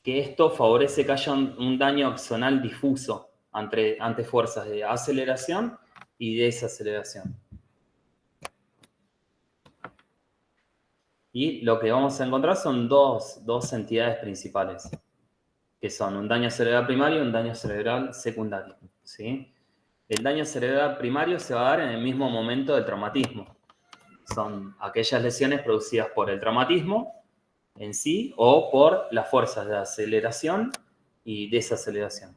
que esto favorece que haya un daño axonal difuso ante fuerzas de aceleración y desaceleración. Y lo que vamos a encontrar son dos entidades principales, que son un daño cerebral primario y un daño cerebral secundario, ¿sí? El daño cerebral primario se va a dar en el mismo momento del traumatismo. Son aquellas lesiones producidas por el traumatismo en sí o por las fuerzas de aceleración y desaceleración.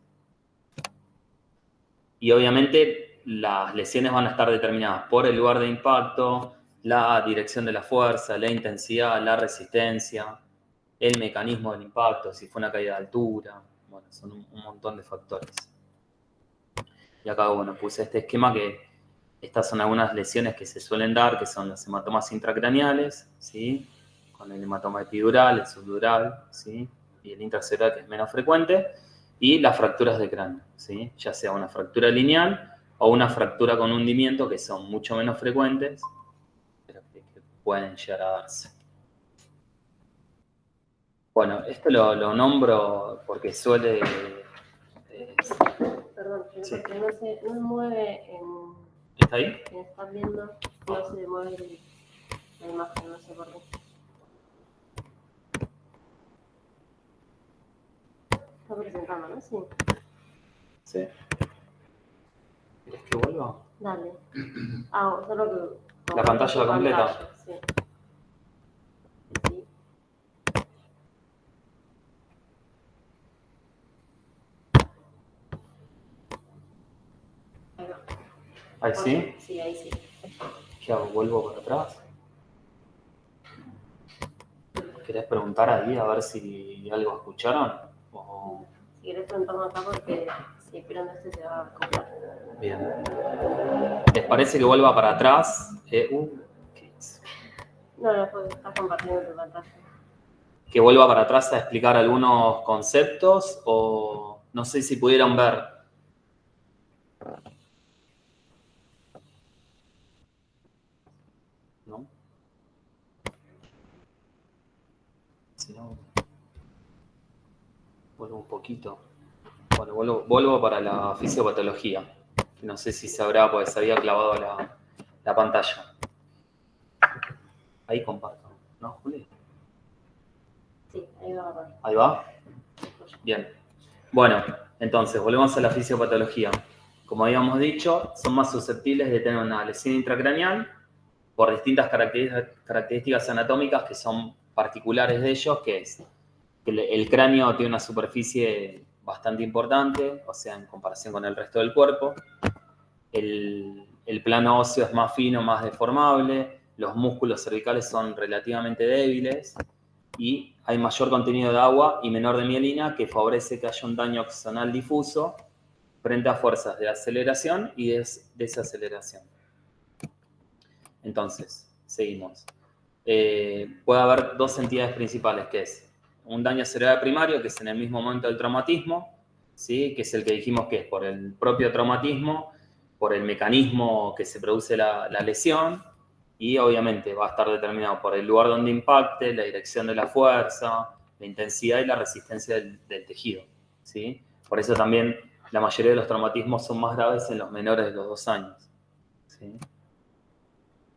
Y obviamente las lesiones van a estar determinadas por el lugar de impacto, la dirección de la fuerza, la intensidad, la resistencia, el mecanismo del impacto, si fue una caída de altura. Bueno, son un montón de factores. Y acá, bueno, puse este esquema que estas son algunas lesiones que se suelen dar, que son los hematomas intracraneales, ¿sí? Con el hematoma epidural, el subdural, ¿sí? Y el intracerebral, que es menos frecuente, y las fracturas de cráneo, ¿sí? Ya sea una fractura lineal o una fractura con hundimiento, que son mucho menos frecuentes, pero que pueden llegar a darse. Bueno, esto lo nombro porque suele... Perdón, sí. porque no se mueve en... ¿Está ahí? Están viendo, no se mueve la imagen, no sé por qué. Está presentando, ¿no? Sí. Sí. ¿Quieres que vuelva? Dale. Ah, solo que... La pantalla completa. Pantalla, sí. Sí. Ahí va. ¿Ahí sí? Sí, ahí sí. ¿Qué hago? ¿Vuelvo para atrás? ¿Querés preguntar ahí a ver si algo escucharon? O... Si querés preguntarnos acá porque si esperan este se va a acoplar. Bien. ¿Les parece que vuelva para atrás? ¿Qué es? No, pues estás compartiendo tu pantalla. ¿Que vuelva para atrás a explicar algunos conceptos? O no sé si pudieron ver. ¿No? Si no, vuelvo un poquito. Bueno, vuelvo para la fisiopatología. No sé si sabrá, porque se había clavado la pantalla. Ahí comparto, ¿no, Juli? Sí, ahí va. Ahí va. Bien. Bueno, entonces, volvemos a la fisiopatología. Como habíamos dicho, son más susceptibles de tener una lesión intracraneal por distintas características anatómicas que son particulares de ellos, que es que el cráneo tiene una superficie bastante importante, o sea, en comparación con el resto del cuerpo. El plano óseo es más fino, más deformable, los músculos cervicales son relativamente débiles y hay mayor contenido de agua y menor de mielina, que favorece que haya un daño axonal difuso frente a fuerzas de aceleración y desaceleración. Entonces, seguimos. Puede haber dos entidades principales, que es un daño cerebral primario, que es en el mismo momento del traumatismo, ¿sí? Que es el que dijimos que es por el propio traumatismo, por el mecanismo que se produce la lesión, y obviamente va a estar determinado por el lugar donde impacte, la dirección de la fuerza, la intensidad y la resistencia del tejido, ¿sí? Por eso también la mayoría de los traumatismos son más graves en los menores de los 2 años, ¿sí?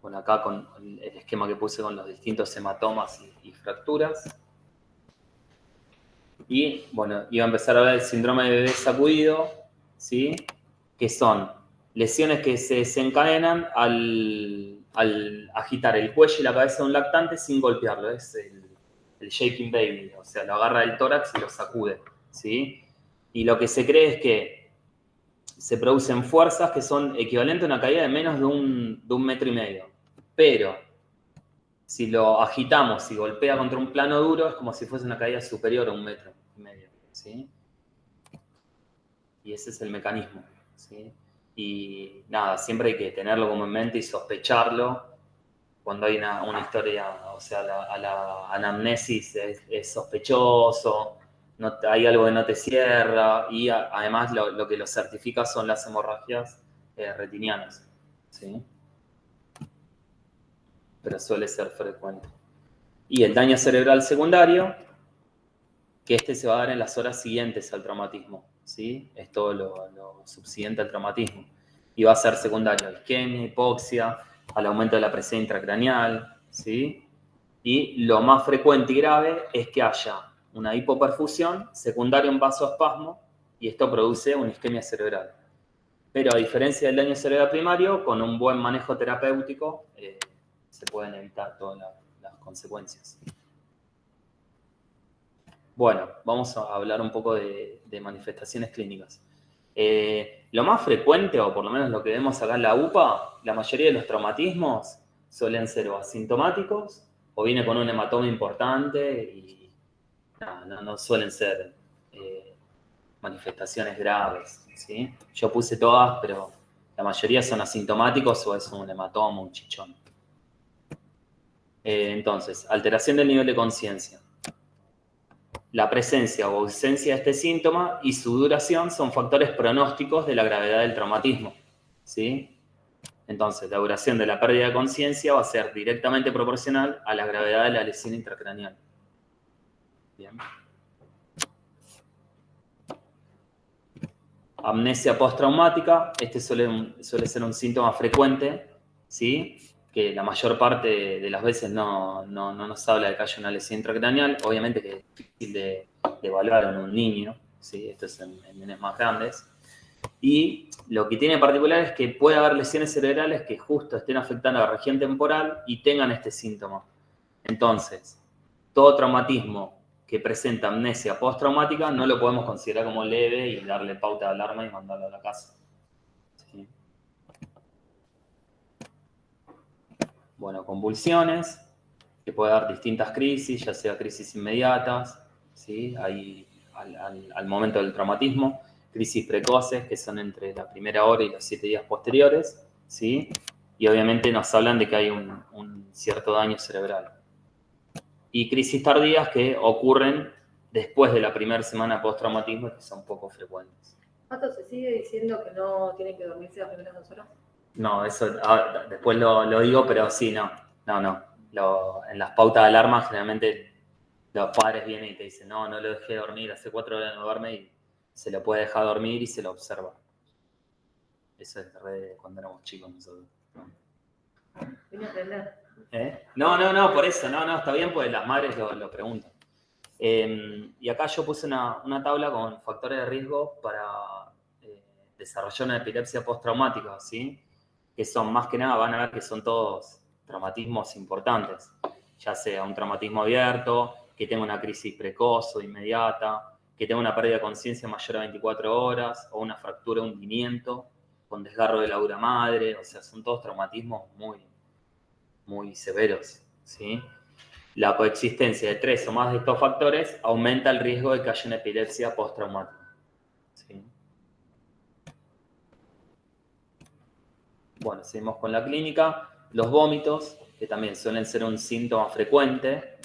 Bueno, acá con el esquema que puse con los distintos hematomas y fracturas. Y bueno, iba a empezar a ver el síndrome de bebé sacudido, ¿sí? Que son lesiones que se desencadenan al agitar el cuello y la cabeza de un lactante sin golpearlo. Es el shaking baby, o sea, lo agarra del tórax y lo sacude, ¿sí? Y lo que se cree es que se producen fuerzas que son equivalentes a una caída de menos de un metro y medio. Pero si lo agitamos y golpea contra un plano duro, es como si fuese una caída superior a 1,5 metros, ¿sí? Y ese es el mecanismo, ¿sí? Y nada, siempre hay que tenerlo como en mente y sospecharlo cuando hay una historia, o sea, a la anamnesis es sospechoso, hay algo que no te cierra, y además lo que lo certifica son las hemorragias retinianas, ¿sí? Pero suele ser frecuente. Y el daño cerebral secundario que este se va a dar en las horas siguientes al traumatismo, ¿sí? Es todo lo subsiguiente al traumatismo. Y va a ser secundario a isquemia, hipoxia, al aumento de la presión intracraneal, ¿sí? Y lo más frecuente y grave es que haya una hipoperfusión secundaria a un vasoespasmo y esto produce una isquemia cerebral. Pero a diferencia del daño cerebral primario, con un buen manejo terapéutico se pueden evitar todas las consecuencias. Bueno, vamos a hablar un poco de manifestaciones clínicas. Lo más frecuente, o por lo menos lo que vemos acá en la UPA, la mayoría de los traumatismos suelen ser o asintomáticos o viene con un hematoma importante y no suelen ser manifestaciones graves, ¿sí? Yo puse todas, pero la mayoría son asintomáticos o es un hematoma, un chichón. Entonces, alteración del nivel de conciencia. La presencia o ausencia de este síntoma y su duración son factores pronósticos de la gravedad del traumatismo, ¿sí? Entonces, la duración de la pérdida de conciencia va a ser directamente proporcional a la gravedad de la lesión intracraneal. Bien. Amnesia postraumática, este suele ser un síntoma frecuente, ¿sí? Que la mayor parte de las veces no nos habla de que haya una lesión intracraneal, obviamente que es difícil de evaluar en un niño, ¿sí? Esto es en nenes más grandes. Y lo que tiene en particular es que puede haber lesiones cerebrales que justo estén afectando a la región temporal y tengan este síntoma. Entonces, todo traumatismo que presenta amnesia postraumática no lo podemos considerar como leve y darle pauta de alarma y mandarlo a la casa. ¿Sí? Bueno, convulsiones, que puede dar distintas crisis, ya sea crisis inmediatas, ¿sí? Ahí, al momento del traumatismo, crisis precoces, que son entre la primera hora y los 7 días posteriores, ¿sí? Y obviamente nos hablan de que hay un cierto daño cerebral. Y crisis tardías que ocurren después de la primera semana post-traumatismo, que son poco frecuentes. ¿Pato se sigue diciendo que no tienen que dormirse las primeras 2 horas? No, eso después lo digo, pero sí, no. En las pautas de alarma generalmente los padres vienen y te dicen, no lo dejé dormir, hace 4 horas no duerme y se lo puede dejar dormir y se lo observa. Eso es de cuando éramos chicos nosotros. Vine a aprender. No, por eso, está bien, pues las madres lo preguntan. Y acá yo puse una tabla con factores de riesgo para desarrollar una epilepsia postraumática, ¿sí? Que son, más que nada, van a ver que son todos traumatismos importantes, ya sea un traumatismo abierto, que tenga una crisis precoz o inmediata, que tenga una pérdida de conciencia mayor a 24 horas, o una fractura, hundimiento, con desgarro de la dura madre, o sea, son todos traumatismos muy, muy severos, ¿sí? La coexistencia de 3 o más de estos factores aumenta el riesgo de que haya una epilepsia postraumática. ¿Sí? Bueno, seguimos con la clínica. Los vómitos, que también suelen ser un síntoma frecuente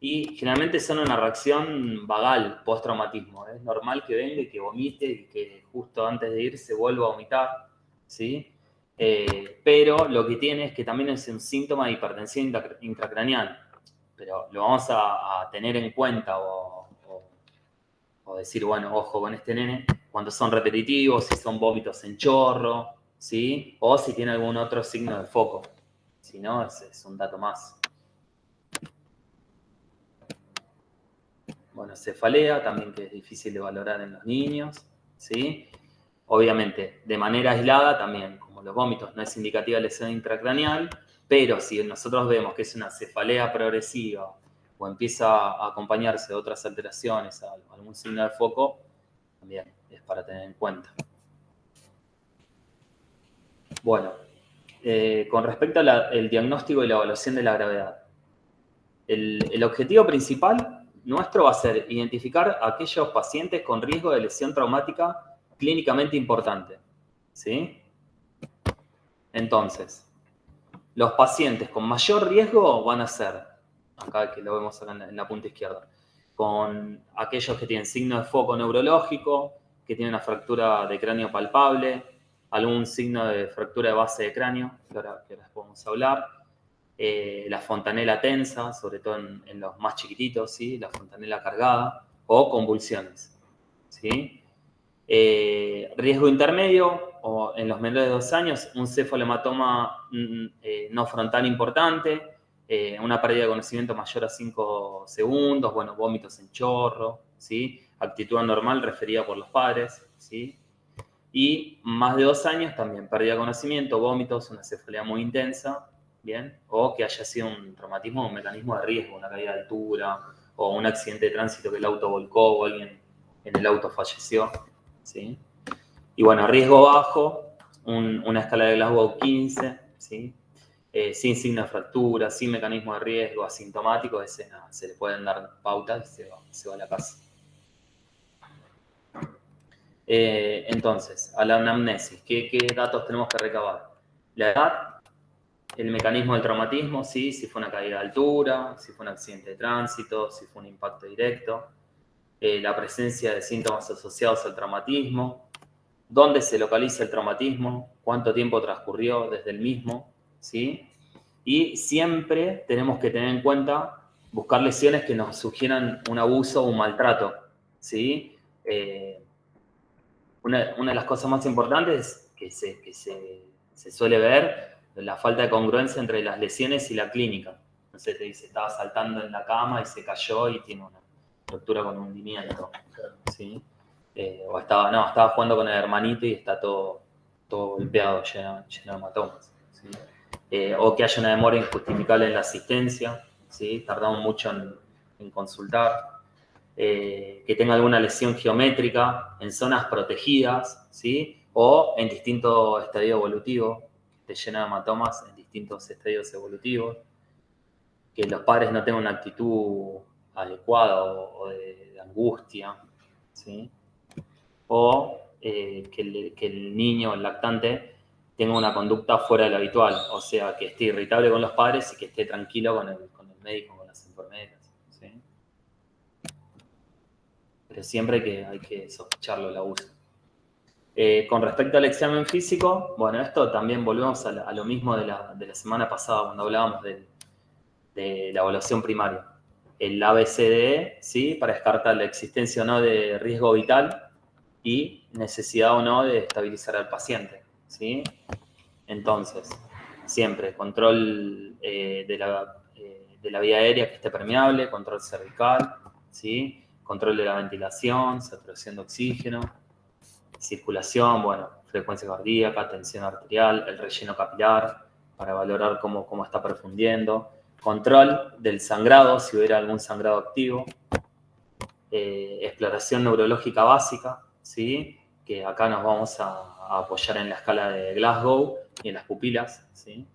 y generalmente son una reacción vagal postraumatismo. Es normal que venga y que vomite y que justo antes de ir se vuelva a vomitar, ¿sí? Pero lo que tiene es que también es un síntoma de hipertensión intracraneal. Pero lo vamos a tener en cuenta o decir, bueno, ojo con este nene, cuando son repetitivos, si son vómitos en chorro, ¿sí? O si tiene algún otro signo de foco. Si no, es un dato más. Bueno, cefalea, también que es difícil de valorar en los niños, ¿sí? Obviamente, de manera aislada también, como los vómitos, no es indicativa de lesión intracraneal, pero si nosotros vemos que es una cefalea progresiva o empieza a acompañarse de otras alteraciones, algún signo de foco, también es para tener en cuenta. Bueno, con respecto al diagnóstico y la evaluación de la gravedad, el objetivo principal nuestro va a ser identificar a aquellos pacientes con riesgo de lesión traumática clínicamente importante, ¿sí? Entonces, los pacientes con mayor riesgo van a ser, acá que lo vemos acá en la punta izquierda, con aquellos que tienen signo de foco neurológico, que tienen una fractura de cráneo palpable, algún signo de fractura de base de cráneo, que ahora podemos hablar, la fontanela tensa, sobre todo en los más chiquititos, ¿sí? La fontanela cargada, o convulsiones, ¿sí? Riesgo intermedio, o en los menores de 2 años, un cefalohematoma no frontal importante, una pérdida de conocimiento mayor a 5 segundos, bueno, vómitos en chorro, ¿sí? Actitud anormal referida por los padres, ¿sí? Y más de 2 años también, pérdida de conocimiento, vómitos, una cefalea muy intensa, ¿bien? O que haya sido un traumatismo, un mecanismo de riesgo, una caída de altura, o un accidente de tránsito que el auto volcó o alguien en el auto falleció, ¿sí? Y bueno, riesgo bajo, una escala de Glasgow 15, ¿sí? Sin signo de fractura, sin mecanismo de riesgo, asintomático, ese nada, se le pueden dar pautas y se va a la casa. Entonces, a la anamnesis, ¿qué datos tenemos que recabar? La edad, el mecanismo del traumatismo, ¿sí? Si fue una caída de altura, si fue un accidente de tránsito, si fue un impacto directo, la presencia de síntomas asociados al traumatismo, dónde se localiza el traumatismo, cuánto tiempo transcurrió desde el mismo, ¿sí? Y siempre tenemos que tener en cuenta buscar lesiones que nos sugieran un abuso o un maltrato, ¿sí? Una de las cosas más importantes que se suele ver la falta de congruencia entre las lesiones y la clínica. No sé, te dice, estaba saltando en la cama y se cayó y tiene una fractura con hundimiento, ¿sí? O estaba jugando con el hermanito y está todo golpeado, lleno de hematomas, ¿sí? O que haya una demora injustificable en la asistencia, ¿sí? Tardamos mucho en consultar. Que tenga alguna lesión geométrica en zonas protegidas, ¿sí? O en distinto estadio evolutivo, que esté llena de hematomas en distintos estadios evolutivos, que los padres no tengan una actitud adecuada o de angustia, ¿sí? O que el niño, el lactante, tenga una conducta fuera de lo habitual, o sea, que esté irritable con los padres y que esté tranquilo con el médico, con las enfermeras, ¿sí? Pero siempre hay que sospecharlo el abuso. Con respecto al examen físico, bueno, esto también volvemos a lo mismo de la semana pasada cuando hablábamos de la evaluación primaria. El ABCDE, ¿sí? Para descartar la existencia o no de riesgo vital y necesidad o no de estabilizar al paciente, ¿sí? Entonces, siempre control de la vía aérea que esté permeable, control cervical, ¿sí? Control de la ventilación, saturación de oxígeno, circulación, bueno, frecuencia cardíaca, tensión arterial, el relleno capilar, para valorar cómo está perfundiendo, control del sangrado, si hubiera algún sangrado activo, exploración neurológica básica, ¿sí? Que acá nos vamos a apoyar en la escala de Glasgow y en las pupilas, ¿sí?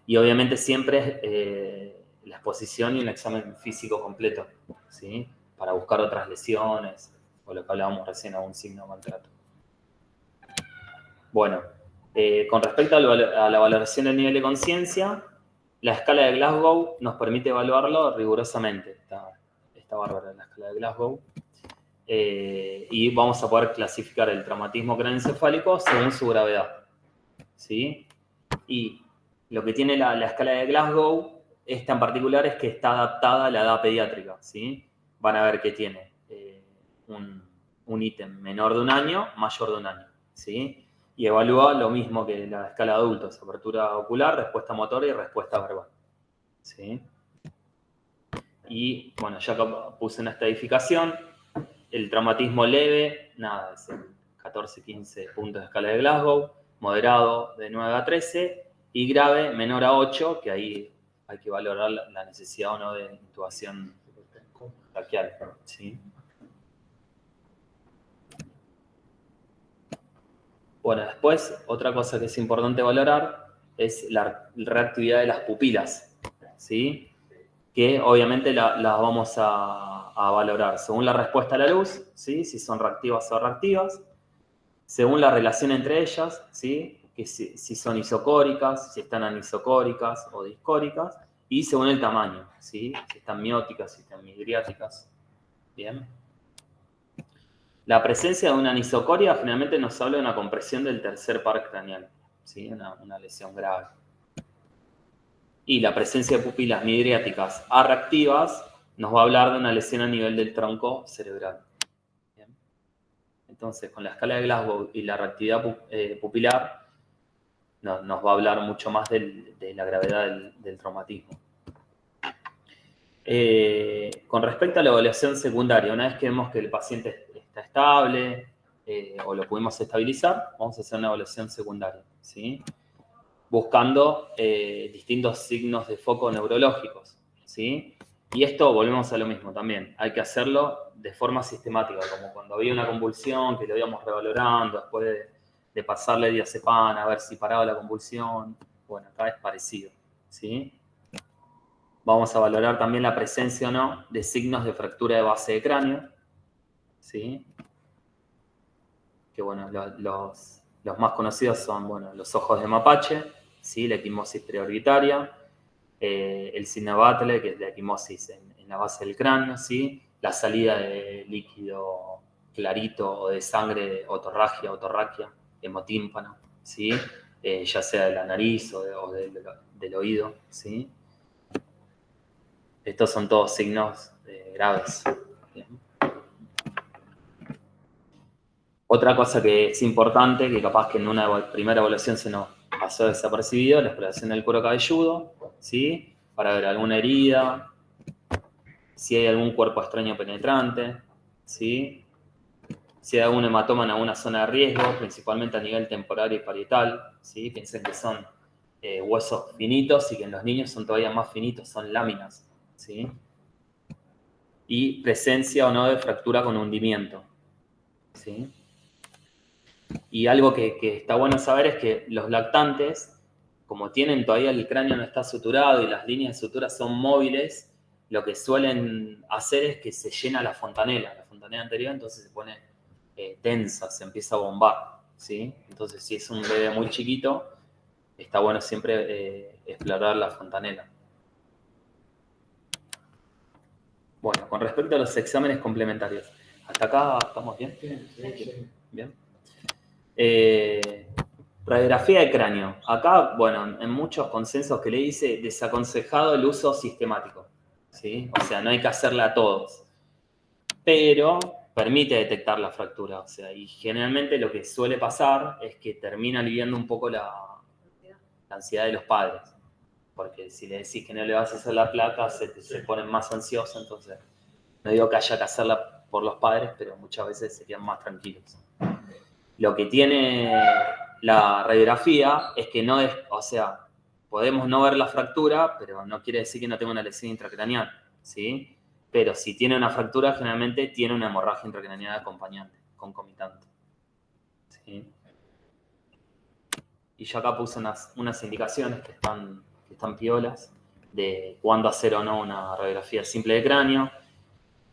Y obviamente siempre la exposición y un examen físico completo, ¿sí? Para buscar otras lesiones o lo que hablábamos recién, algún signo de maltrato. Bueno, con respecto a la valoración del nivel de conciencia, la escala de Glasgow nos permite evaluarlo rigurosamente. Está bárbara la escala de Glasgow. Y vamos a poder clasificar el traumatismo craneoencefálico según su gravedad, ¿sí? Y lo que tiene la escala de Glasgow, esta en particular, es que está adaptada a la edad pediátrica, ¿sí? Van a ver que tiene un ítem menor de 1 año, mayor de 1 año, ¿sí? Y evalúa lo mismo que la escala de adultos: apertura ocular, respuesta motora y respuesta verbal, ¿sí? Y bueno, ya puse una estadificación. El traumatismo leve, nada, es 14-15 puntos de escala de Glasgow, moderado de 9 a 13 y grave menor a 8, que ahí hay que valorar la necesidad o no de intubación braquial, ¿sí? Bueno, después, otra cosa que es importante valorar es la reactividad de las pupilas, ¿sí? Que obviamente las vamos a valorar según la respuesta a la luz, ¿sí? Si son reactivas o reactivas, según la relación entre ellas, ¿sí? Que si son isocóricas, si están anisocóricas o discóricas, y según el tamaño, ¿sí? Si están mióticas, si están midriáticas. Bien. La presencia de una anisocoria generalmente nos habla de una compresión del tercer par craneal, ¿sí? Una lesión grave. Y la presencia de pupilas midriáticas A reactivas nos va a hablar de una lesión a nivel del tronco cerebral. Bien. Entonces, con la escala de Glasgow y la reactividad pupilar, nos va a hablar mucho más de la gravedad del traumatismo. Con respecto a la evaluación secundaria, una vez que vemos que el paciente está estable o lo pudimos estabilizar, vamos a hacer una evaluación secundaria, ¿sí? Buscando distintos signos de foco neurológicos, ¿sí? Y esto volvemos a lo mismo también, hay que hacerlo de forma sistemática, como cuando había una convulsión que lo íbamos revalorando después de pasarle diazepam a ver si paraba la convulsión. Bueno, acá es parecido, ¿sí? Vamos a valorar también la presencia o no de signos de fractura de base de cráneo, ¿sí? Que bueno, los más conocidos son, bueno, los ojos de mapache, ¿sí? La equimosis preorbitaria, el signo de Butler, que es la equimosis en la base del cráneo, ¿sí? La salida de líquido clarito o de sangre otorragia, hemotímpano, ¿sí? Ya sea de la nariz o del oído, ¿sí? Estos son todos signos graves. Bien. Otra cosa que es importante, que capaz que en una primera evaluación se nos pasó desapercibido, la exploración del cuero cabelludo, ¿sí? Para ver alguna herida, si hay algún cuerpo extraño penetrante, ¿sí? Si hay algún hematoma en alguna zona de riesgo, principalmente a nivel temporal y parietal, ¿sí? Piensen que son huesos finitos y que en los niños son todavía más finitos, son láminas, ¿sí? Y presencia o no de fractura con hundimiento, ¿sí? Y algo que está bueno saber es que los lactantes, como tienen todavía el cráneo no está suturado y las líneas de sutura son móviles, lo que suelen hacer es que se llena la fontanela anterior, entonces se pone tensa, se empieza a bombar, ¿sí? Entonces, si es un bebé muy chiquito, está bueno siempre explorar la fontanela. Bueno, con respecto a los exámenes complementarios, ¿hasta acá estamos bien? Sí. Bien. Radiografía de cráneo. Acá, bueno, en muchos consensos que le dice, desaconsejado el uso sistemático, ¿sí? O sea, no hay que hacerla a todos. Pero permite detectar la fractura, o sea, y generalmente lo que suele pasar es que termina aliviando un poco la ansiedad de los padres. Porque si le decís que no le vas a hacer la placa, se ponen más ansiosos, entonces no digo que haya que hacerla por los padres, pero muchas veces se quedan más tranquilos. Lo que tiene la radiografía es que no es, o sea, podemos no ver la fractura, pero no quiere decir que no tenga una lesión intracraneal, ¿sí? Pero si tiene una fractura, generalmente tiene una hemorragia intracraneal acompañante, concomitante, ¿sí? Y yo acá puse unas indicaciones que están piolas de cuándo hacer o no una radiografía simple de cráneo,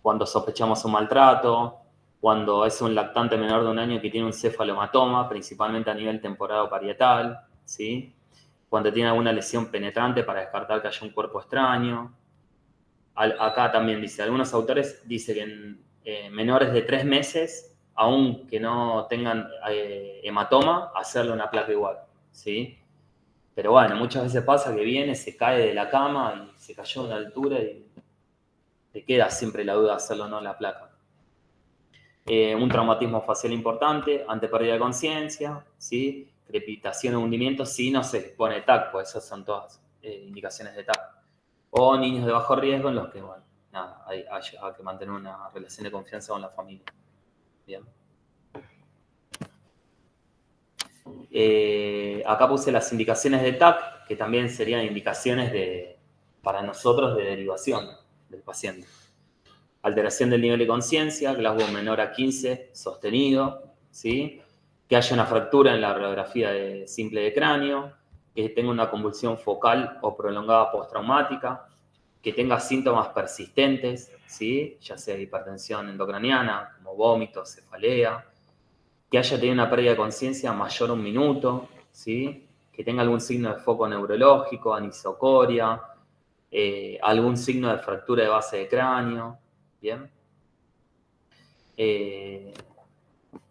cuando sospechamos un maltrato, cuando es un lactante menor de 1 año que tiene un cefalomatoma, principalmente a nivel temporal o parietal, ¿sí? Cuando tiene alguna lesión penetrante para descartar que haya un cuerpo extraño. Acá también dice, algunos autores dicen que en menores de 3 meses, aun que no tengan hematoma, hacerle una placa igual, ¿sí? Pero bueno, muchas veces pasa que viene, se cae de la cama y se cayó a una altura y te queda siempre la duda de hacerlo o no la placa. Un traumatismo facial importante, ante pérdida de conciencia, ¿sí? Crepitación o hundimiento, si no se pone TAC, pues esas son todas indicaciones de TAC. O niños de bajo riesgo en los que, bueno, nada, hay que mantener una relación de confianza con la familia. Bien. Acá puse las indicaciones de TAC, que también serían indicaciones para nosotros de derivación del paciente. Alteración del nivel de conciencia, Glasgow menor a 15, sostenido, ¿sí? Que haya una fractura en la radiografía simple de cráneo, que tenga una convulsión focal o prolongada postraumática, que tenga síntomas persistentes, ¿sí? Ya sea hipertensión endocraniana, como vómitos, cefalea, que haya tenido una pérdida de conciencia mayor a 1 minuto, ¿sí? Que tenga algún signo de foco neurológico, anisocoria, algún signo de fractura de base de cráneo, ¿bien?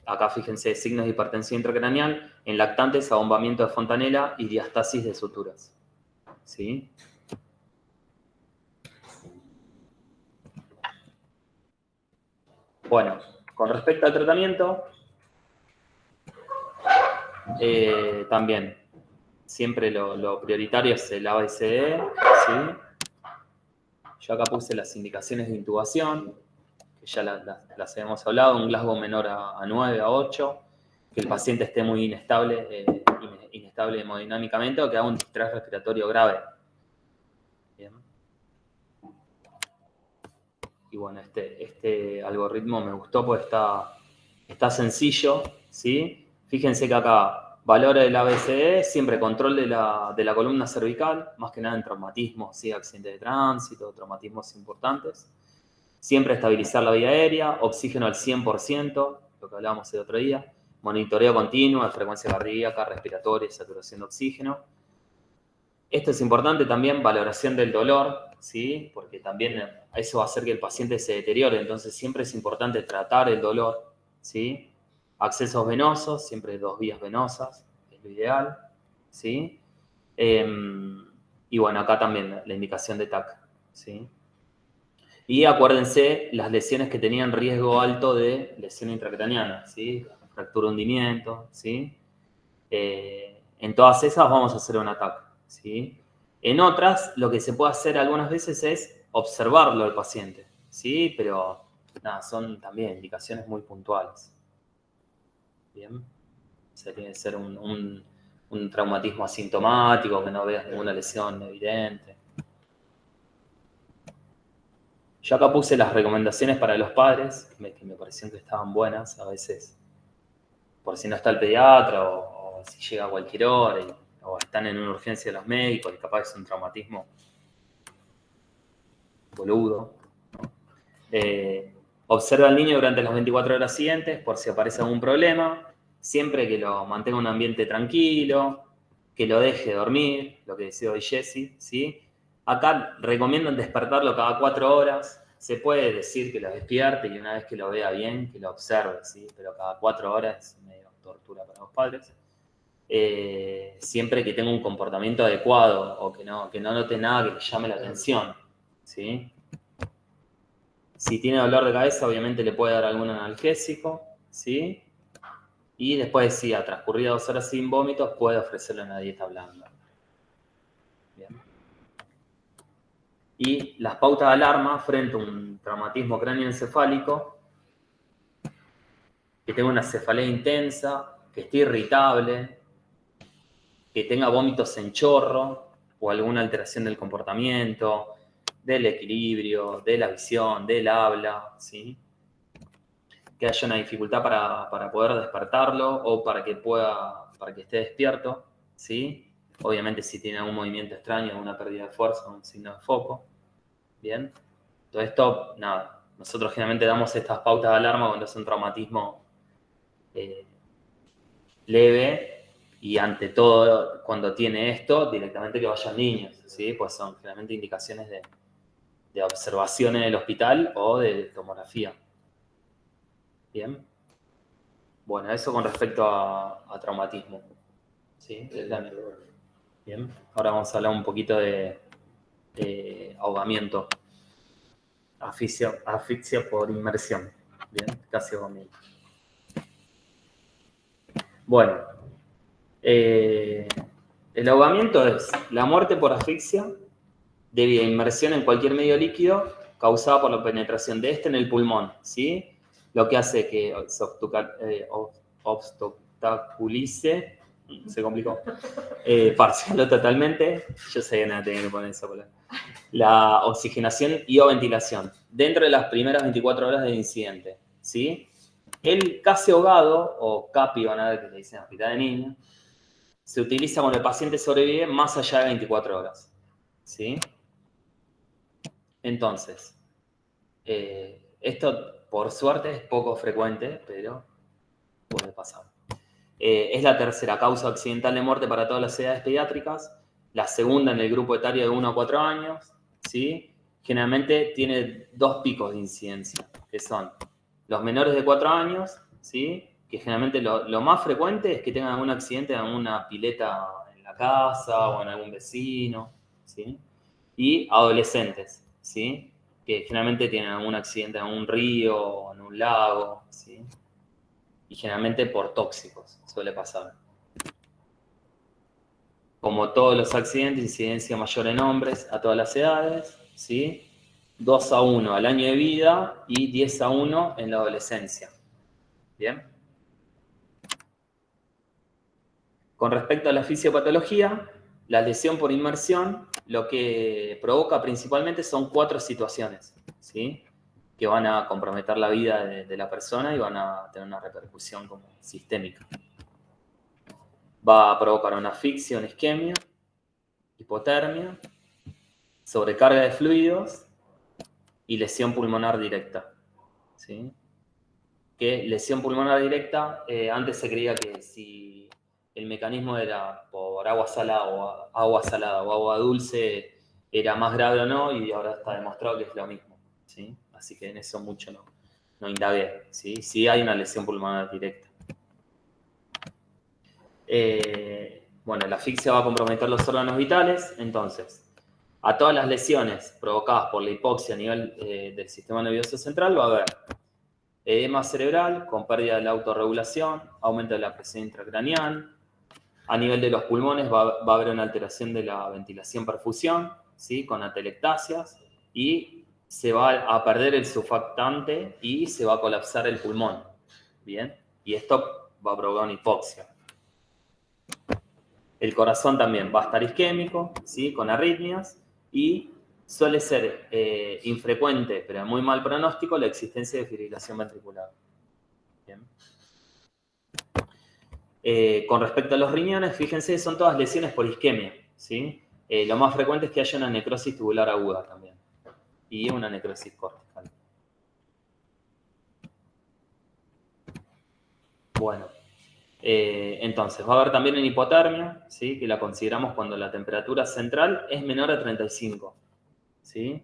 Acá fíjense, signos de hipertensión intracraneal, en lactantes, abombamiento de fontanela y diastasis de suturas, ¿sí? Bueno, con respecto al tratamiento, también, siempre lo prioritario es el ABCD, ¿sí? Yo acá puse las indicaciones de intubación, que ya las habíamos hablado, un Glasgow menor a 9, a 8, que el paciente esté muy inestable hemodinámicamente o que haga un distrés respiratorio grave. Bien. Y bueno, este algoritmo me gustó porque está sencillo, ¿sí? Fíjense que acá, valor del ABCD, siempre control de la columna cervical, más que nada en traumatismos, ¿sí? Accidentes de tránsito, traumatismos importantes. Siempre estabilizar la vía aérea, oxígeno al 100%, lo que hablábamos el otro día, monitoreo continuo de frecuencia cardíaca, respiratoria y saturación de oxígeno. Esto es importante también, valoración del dolor, ¿sí? Porque también eso va a hacer que el paciente se deteriore, entonces siempre es importante tratar el dolor, ¿sí? Accesos venosos, siempre 2 vías venosas, es lo ideal, ¿sí? Y bueno, acá también la indicación de TAC, ¿sí? Y acuérdense las lesiones que tenían riesgo alto de lesión intracraneana, ¿sí? Fractura, hundimiento, ¿sí? En todas esas vamos a hacer un ataque, ¿sí? En otras, lo que se puede hacer algunas veces es observarlo al paciente, ¿sí? Pero nada, son también indicaciones muy puntuales. Bien, tiene que ser un traumatismo asintomático, que no veas ninguna lesión evidente. Yo acá puse las recomendaciones para los padres, que me parecieron que estaban buenas a veces, por si no está el pediatra o si llega a cualquier hora o están en una urgencia de los médicos y capaz es un traumatismo boludo. Observa al niño durante las 24 horas siguientes por si aparece algún problema, siempre que lo mantenga en un ambiente tranquilo, que lo deje dormir, lo que decía hoy Jessy, ¿sí? Acá recomiendan despertarlo cada 4 horas. Se puede decir que lo despierte y una vez que lo vea bien, que lo observe, ¿sí? Pero cada 4 horas es medio tortura para los padres. Siempre que tenga un comportamiento adecuado o que no note nada que le llame la atención, ¿sí? Si tiene dolor de cabeza, obviamente le puede dar algún analgésico, ¿sí? Y después, sí, a transcurridas 2 horas sin vómitos, puede ofrecerle una dieta blanda. Bien. Y las pautas de alarma frente a un traumatismo cráneoencefálico, que tenga una cefalea intensa, que esté irritable, que tenga vómitos en chorro o alguna alteración del comportamiento, del equilibrio, de la visión, del habla, ¿sí? Que haya una dificultad para poder despertarlo o para que esté despierto, ¿sí? Obviamente si tiene algún movimiento extraño, alguna pérdida de fuerza, un signo de foco, ¿bien? Todo esto, nada, nosotros generalmente damos estas pautas de alarma cuando es un traumatismo leve y ante todo, cuando tiene esto, directamente que vayan niños, ¿sí? Pues son generalmente indicaciones de observación en el hospital o de tomografía. Bien. Bueno, eso con respecto a traumatismo. ¿Sí? Bien. Ahora vamos a hablar un poquito de ahogamiento. Asfixia por inmersión. Bien, casi ahogamiento. Bueno, el ahogamiento es la muerte por asfixia debido a inmersión en cualquier medio líquido causada por la penetración de este en el pulmón, ¿sí? Lo que hace que se obstaculice, se complicó, parcial o totalmente, yo sé que nada tenía que poner esa palabra, la oxigenación y o ventilación dentro de las primeras 24 horas del incidente, ¿sí? El casi ahogado, o CAPI, van a ver que le dicen hospital de niños, se utiliza cuando el paciente sobrevive más allá de 24 horas, ¿sí? Entonces, esto por suerte es poco frecuente, pero puede pasar. Es la tercera causa accidental de muerte para todas las edades pediátricas, la segunda en el grupo etario de 1 a 4 años, ¿sí? Generalmente tiene 2 picos de incidencia, que son los menores de 4 años, ¿sí? Que generalmente lo más frecuente es que tengan algún accidente en alguna pileta en la casa o en algún vecino, ¿sí? Y adolescentes, ¿sí? que generalmente tienen algún accidente en un río o en un lago, ¿sí? Y generalmente por tóxicos suele pasar. Como todos los accidentes, incidencia mayor en hombres a todas las edades, ¿sí? 2-1 al año de vida y 10-1 en la adolescencia. ¿Bien? Con respecto a la fisiopatología, la lesión por inmersión lo que provoca principalmente son 4 situaciones, ¿sí? Que van a comprometer la vida de la persona y van a tener una repercusión como sistémica. Va a provocar una asfixia, una isquemia, hipotermia, sobrecarga de fluidos y lesión pulmonar directa, ¿sí? Que lesión pulmonar directa, antes se creía que si el mecanismo era por agua salada o agua dulce, era más grave o no, y ahora está demostrado que es lo mismo, ¿sí? Así que en eso mucho no indagué, ¿sí? Sí hay una lesión pulmonar directa. Bueno, la asfixia va a comprometer los órganos vitales, entonces, a todas las lesiones provocadas por la hipoxia a nivel del sistema nervioso central va a haber edema cerebral con pérdida de la autorregulación, aumento de la presión intracraneal. A nivel de los pulmones va a haber una alteración de la ventilación-perfusión, ¿sí? Con atelectasias, y se va a perder el surfactante y se va a colapsar el pulmón. ¿Bien? Y esto va a provocar una hipoxia. El corazón también va a estar isquémico, ¿sí? Con arritmias, y suele ser infrecuente, pero muy mal pronóstico, la existencia de fibrilación ventricular. Bien. Con respecto a los riñones, fíjense, son todas lesiones por isquemia, ¿sí? Lo más frecuente es que haya una necrosis tubular aguda también, y una necrosis cortical. Bueno, entonces va a haber también una hipotermia, ¿sí? Que la consideramos cuando la temperatura central es menor a 35, ¿sí?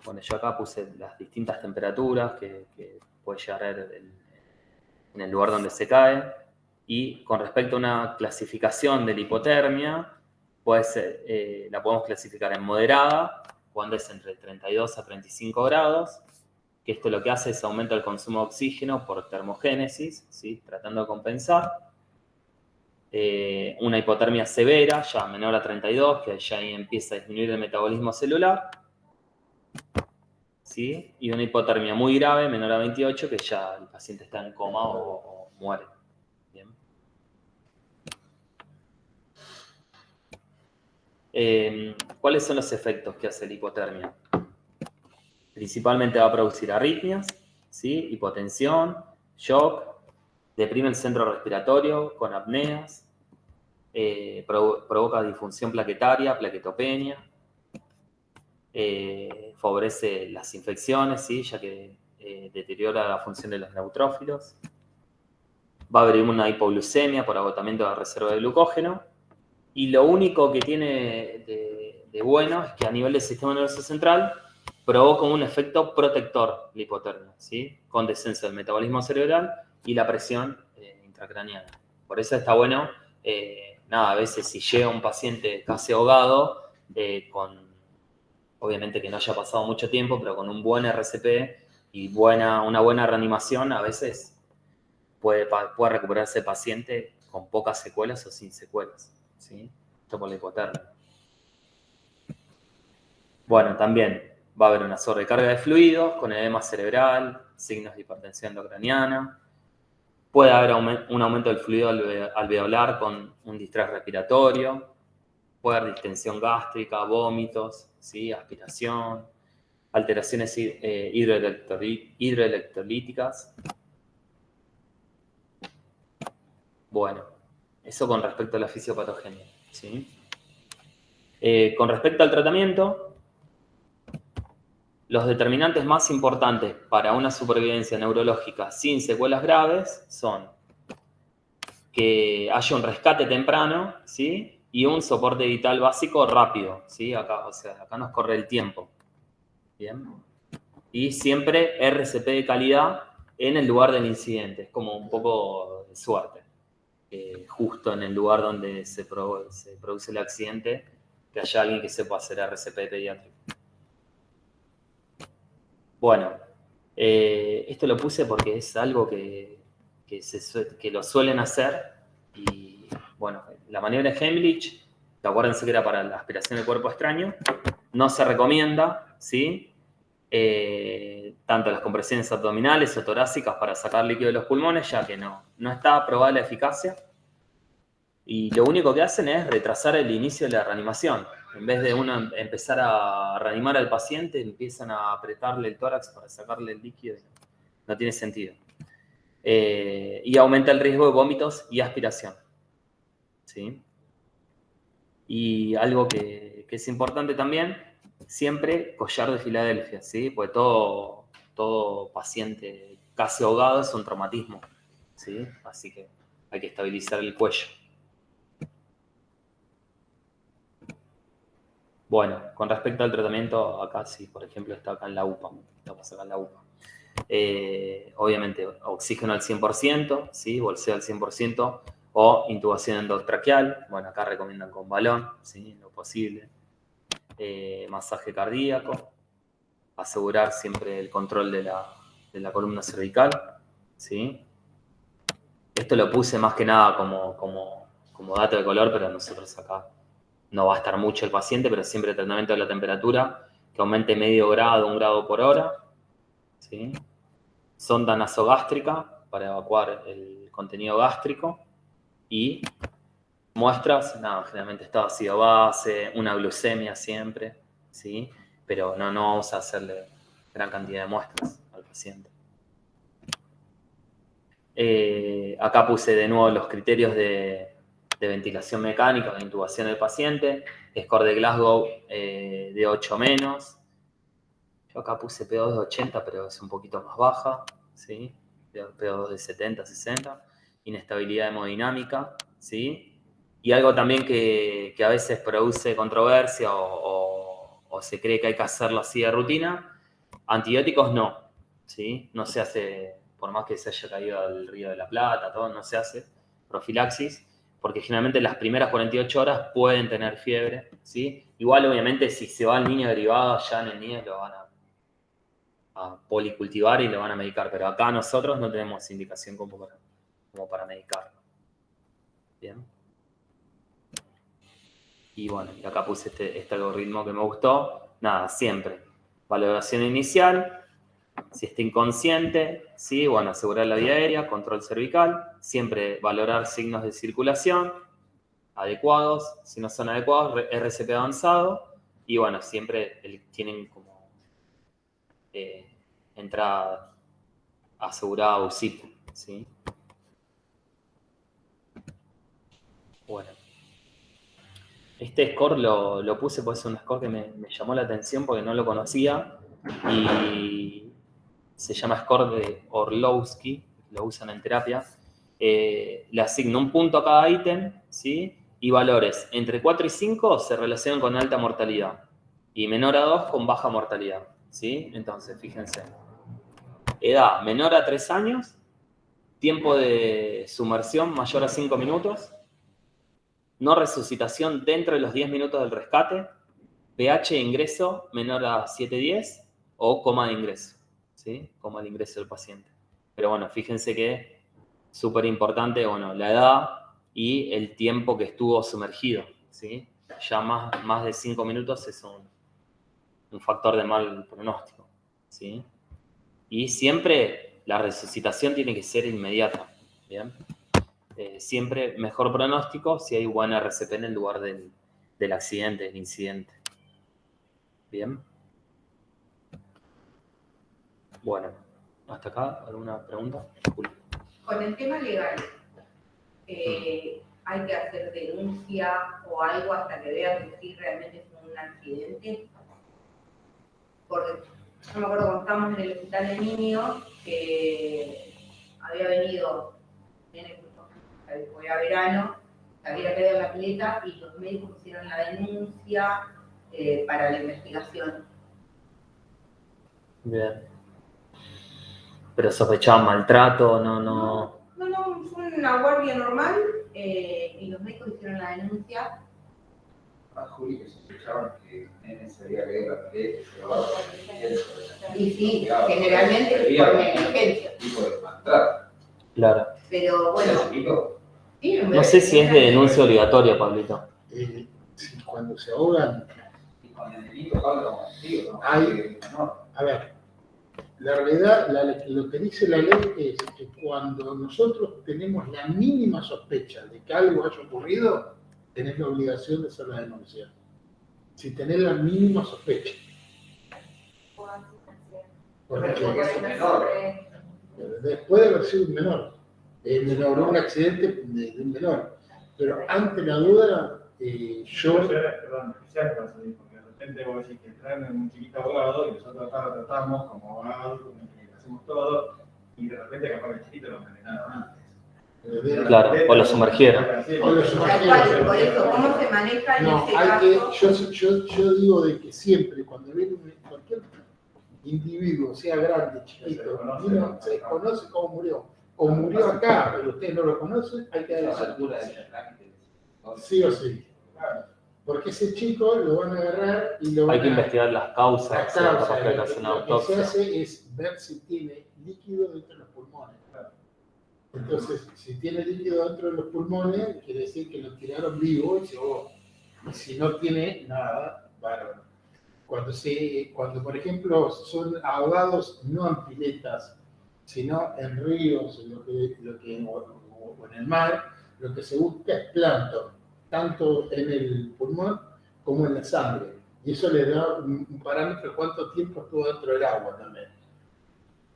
Bueno, yo acá puse las distintas temperaturas que puede llegar a haber en el lugar donde se cae. Y con respecto a una clasificación de la hipotermia, puede ser, la podemos clasificar en moderada, cuando es entre 32 a 35 grados, que esto lo que hace es aumenta el consumo de oxígeno por termogénesis, ¿sí? Tratando de compensar. Una hipotermia severa, ya menor a 32, que ya ahí empieza a disminuir el metabolismo celular. ¿Sí? Y una hipotermia muy grave, menor a 28, que ya el paciente está en coma o muere. Bien. ¿Cuáles son los efectos que hace la hipotermia? Principalmente va a producir arritmias, ¿sí? Hipotensión, shock, deprime el centro respiratorio con apneas, provoca disfunción plaquetaria, plaquetopenia, favorece las infecciones, ¿sí? Ya que deteriora la función de los neutrófilos. Va a haber una hipoglucemia por agotamiento de la reserva de glucógeno. Y lo único que tiene de bueno es que a nivel del sistema nervioso central provoca un efecto protector la hipotermia, ¿sí? Con descenso del metabolismo cerebral y la presión intracraneal. Por eso está bueno, a veces si llega un paciente casi ahogado, obviamente que no haya pasado mucho tiempo, pero con un buen RCP y una buena reanimación, a veces puede recuperarse el paciente con pocas secuelas o sin secuelas, ¿sí? Esto por la hipotermia. Bueno, también va a haber una sobrecarga de fluidos con edema cerebral, signos de hipertensión endocraniana. Puede haber un aumento del fluido alveolar con un distrés respiratorio. Puede haber distensión gástrica, vómitos, ¿sí? Aspiración, alteraciones hidroelectrolíticas. Bueno, eso con respecto a la fisiopatogenia, ¿sí? Con respecto al tratamiento, los determinantes más importantes para una supervivencia neurológica sin secuelas graves son que haya un rescate temprano, ¿sí? Y un soporte vital básico rápido, ¿sí? Acá nos corre el tiempo. Bien. Y siempre RCP de calidad en el lugar del incidente. Es como un poco de suerte. Justo en el lugar donde se produce el accidente, que haya alguien que sepa hacer RCP pediátrico. Bueno, esto lo puse porque es algo que lo suelen hacer y, bueno, la maniobra de Heimlich, acuérdense que era para la aspiración de cuerpo extraño, no se recomienda, ¿sí? Tanto las compresiones abdominales o torácicas para sacar líquido de los pulmones, ya que no está probada la eficacia. Y lo único que hacen es retrasar el inicio de la reanimación. En vez de uno empezar a reanimar al paciente, empiezan a apretarle el tórax para sacarle el líquido. No tiene sentido. Y aumenta el riesgo de vómitos y aspiración. ¿Sí? Y algo que es importante también, siempre collar de Filadelfia, ¿sí? Porque todo paciente casi ahogado es un traumatismo, ¿sí? Así que hay que estabilizar el cuello. Bueno, con respecto al tratamiento, acá sí, por ejemplo, está acá en la UPA. Estamos acá en la UPA. Obviamente, oxígeno al 100%, ¿sí? Bolseo al 100%, o intubación endotraqueal. Bueno, acá recomiendan con balón, ¿sí? Lo posible. Masaje cardíaco. Asegurar siempre el control de la columna cervical, ¿sí? Esto lo puse más que nada como dato de color, pero nosotros acá no va a estar mucho el paciente, pero siempre tratamiento de la temperatura, que aumente medio grado, 1 grado por hora, ¿sí? Sonda nasogástrica para evacuar el contenido gástrico y muestras, generalmente estado ácido base, una glucemia siempre, ¿sí? Pero no vamos a hacerle gran cantidad de muestras al paciente. Acá puse de nuevo los criterios de ventilación mecánica, de intubación del paciente, score de Glasgow de 8 menos. Yo acá puse PO2 de 80, pero es un poquito más baja, ¿sí? PO2 de 70, 60. Inestabilidad hemodinámica, ¿sí? Y algo también que a veces produce controversia o se cree que hay que hacerlo así de rutina, antibióticos no, ¿sí? No se hace, por más que se haya caído al Río de la Plata, todo, no se hace profilaxis, porque generalmente las primeras 48 horas pueden tener fiebre, ¿sí? Igual, obviamente, si se va el niño derivado, ya en el niño lo van a policultivar y lo van a medicar, pero acá nosotros no tenemos indicación como para medicarlo. Bien. Y bueno, y acá puse este algoritmo que me gustó. Nada, siempre. Valoración inicial, si está inconsciente, ¿sí? Bueno, asegurar la vía aérea, control cervical, siempre valorar signos de circulación adecuados, si no son adecuados, RCP avanzado, y bueno, siempre tienen como entrada asegurada UCIT, ¿sí? Bueno. Este score lo puse porque es un score que me llamó la atención porque no lo conocía y se llama score de Orlowski, lo usan en terapia. Le asigno un punto a cada ítem, ¿sí? Y valores entre 4 y 5 se relacionan con alta mortalidad y menor a 2 con baja mortalidad, ¿sí? Entonces, fíjense. Edad menor a 3 años, tiempo de sumersión mayor a 5 minutos, no resucitación dentro de los 10 minutos del rescate, pH de ingreso menor a 7,10 o coma de ingreso, ¿sí? Coma de ingreso del paciente. Pero bueno, fíjense que súper importante, bueno, la edad y el tiempo que estuvo sumergido, ¿sí? Ya más de 5 minutos es un factor de mal pronóstico, ¿sí? Y siempre la resucitación tiene que ser inmediata, ¿bien? Siempre mejor pronóstico si hay buena RCP en el lugar del accidente, del incidente. Bien. Bueno, hasta acá, ¿alguna pregunta? Con el tema legal, ¿hay que hacer denuncia o algo hasta que vean que sí realmente fue un accidente? Porque yo me acuerdo cuando estábamos en el hospital de niños que había venido, fue a verano, había quedado en la pileta y los médicos hicieron la denuncia para la investigación. Bien. Pero sospechaban maltrato, No, fue una guardia normal y los médicos hicieron la denuncia. A Juli, que sospechaban que Sería que la tarea se va a Y sí, generalmente por negligencia. y por maltrato. Claro. Pero bueno, Chiquito, sí, un No bebé sé si es de chiquito, denuncia obligatoria, Pablito. Si cuando se ahogan, y con el delito habla como testigo, ¿no? Hay- No, a ver, la realidad, lo que dice la ley es que cuando nosotros tenemos la mínima sospecha de que algo haya ocurrido, tenés la obligación de hacer la denuncia. Si tenés la mínima sospecha. Porque es un menor. después de haber sido un menor, un accidente de un menor. Pero ante la duda, yo... Perdón, especial para salir, porque de repente vos decís que traen un chiquito abogado y nosotros acá lo tratamos como abogado, como que hacemos todo, y de repente capaz que el chiquito lo envenenaron antes. Claro, o lo sumergieron. O lo Tal cual, por eso, ¿cómo se maneja en No, este hay que, caso? yo digo de que siempre, cuando viene cualquier individuo, sea grande, chiquito, niño, se conoce cómo murió, o murió acá, pero usted no lo conoce, hay que darle la esa altura altura. del trámite. Sí o sí. Porque ese chico lo van a agarrar y lo van Hay que a... investigar las causas, La si capaz causa, que hay que hacer una lo que se autopsia. hace es ver si tiene líquido dentro de los pulmones. Entonces, si tiene líquido dentro de los pulmones, quiere decir que lo tiraron vivo y se ahogó. Y si no tiene nada, bárbaro. Cuando, por ejemplo, son ahogados no en piletas, sino en ríos, o en el mar, lo que se busca es plancton, tanto en el pulmón como en la sangre. Y eso le da un parámetro de cuánto tiempo estuvo dentro del agua también.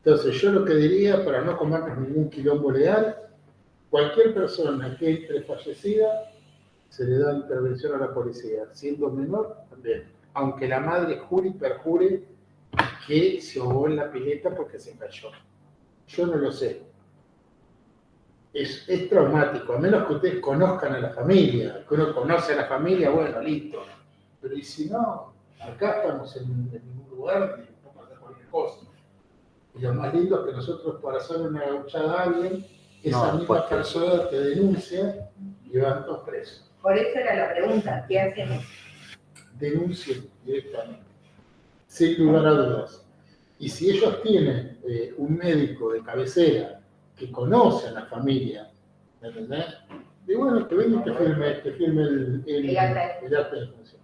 Entonces, yo lo que diría, para no comernos ningún quilombo legal, cualquier persona que entre fallecida, se le da intervención a la policía. Siendo menor, también. Aunque la madre jure y perjure que se ahogó en la pileta porque se cayó. Yo no lo sé. Es traumático, a menos que ustedes conozcan a la familia. Que uno conoce a la familia, bueno, listo. Pero y si no, acá estamos en un lugar y puede pasar cualquier cosa. Y lo más lindo es que nosotros, para hacer una gauchada a alguien, esa misma persona te denuncia y van todos presos. Por eso era la pregunta, ¿qué hacemos? Denuncien directamente, sin lugar a dudas. Y si ellos tienen un médico de cabecera que conoce a la familia, ¿me entendés? Y bueno, que venga y te firme el acta de función.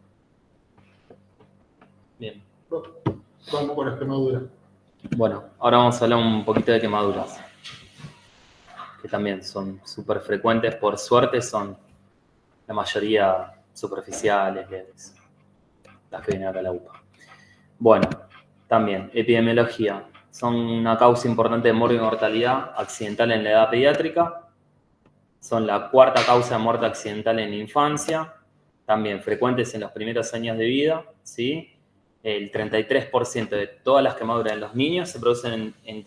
Bien. Vamos con las quemaduras. Bueno, ahora vamos a hablar un poquito de quemaduras, que también son súper frecuentes. Por suerte son la mayoría superficiales, leves, las que vienen acá a la UPA. Bueno, también epidemiología. Son una causa importante de muerte y mortalidad accidental en la edad pediátrica. Son la cuarta causa de muerte accidental en la infancia. También frecuentes en los primeros años de vida, ¿sí? El 33% de todas las quemaduras en los niños se producen en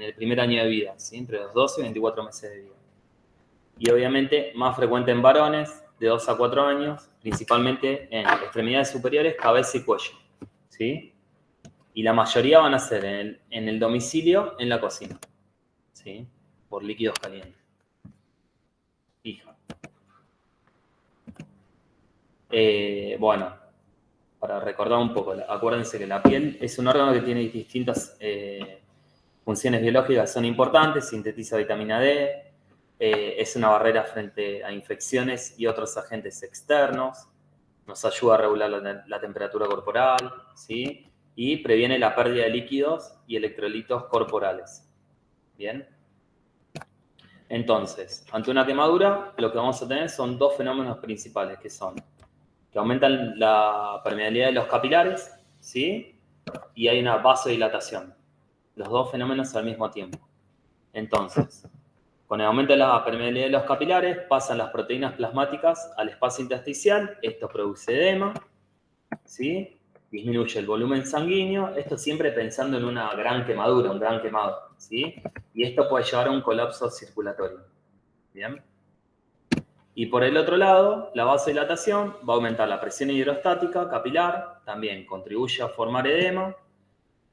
el primer año de vida, ¿sí? Entre los 12 y 24 meses de vida. Y obviamente más frecuente en varones de 2 a 4 años, principalmente en extremidades superiores, cabeza y cuello, ¿sí? Y la mayoría van a ser en el domicilio, en la cocina, ¿sí? Por líquidos calientes. Hija. Bueno, para recordar un poco, acuérdense que la piel es un órgano que tiene distintas funciones biológicas, son importantes, sintetiza vitamina D, es una barrera frente a infecciones y otros agentes externos, nos ayuda a regular la temperatura corporal, ¿sí? Y previene la pérdida de líquidos y electrolitos corporales. ¿Bien? Entonces, ante una quemadura, lo que vamos a tener son dos fenómenos principales, que son que aumentan la permeabilidad de los capilares, ¿sí? Y hay una vasodilatación. Los dos fenómenos al mismo tiempo. Entonces, con el aumento de la permeabilidad de los capilares, pasan las proteínas plasmáticas al espacio intersticial, esto produce edema, ¿sí? Disminuye el volumen sanguíneo, esto siempre pensando en una gran quemadura, un gran quemado, ¿sí? Y esto puede llevar a un colapso circulatorio, ¿bien? Y por el otro lado, la vasodilatación va a aumentar la presión hidrostática capilar, también contribuye a formar edema.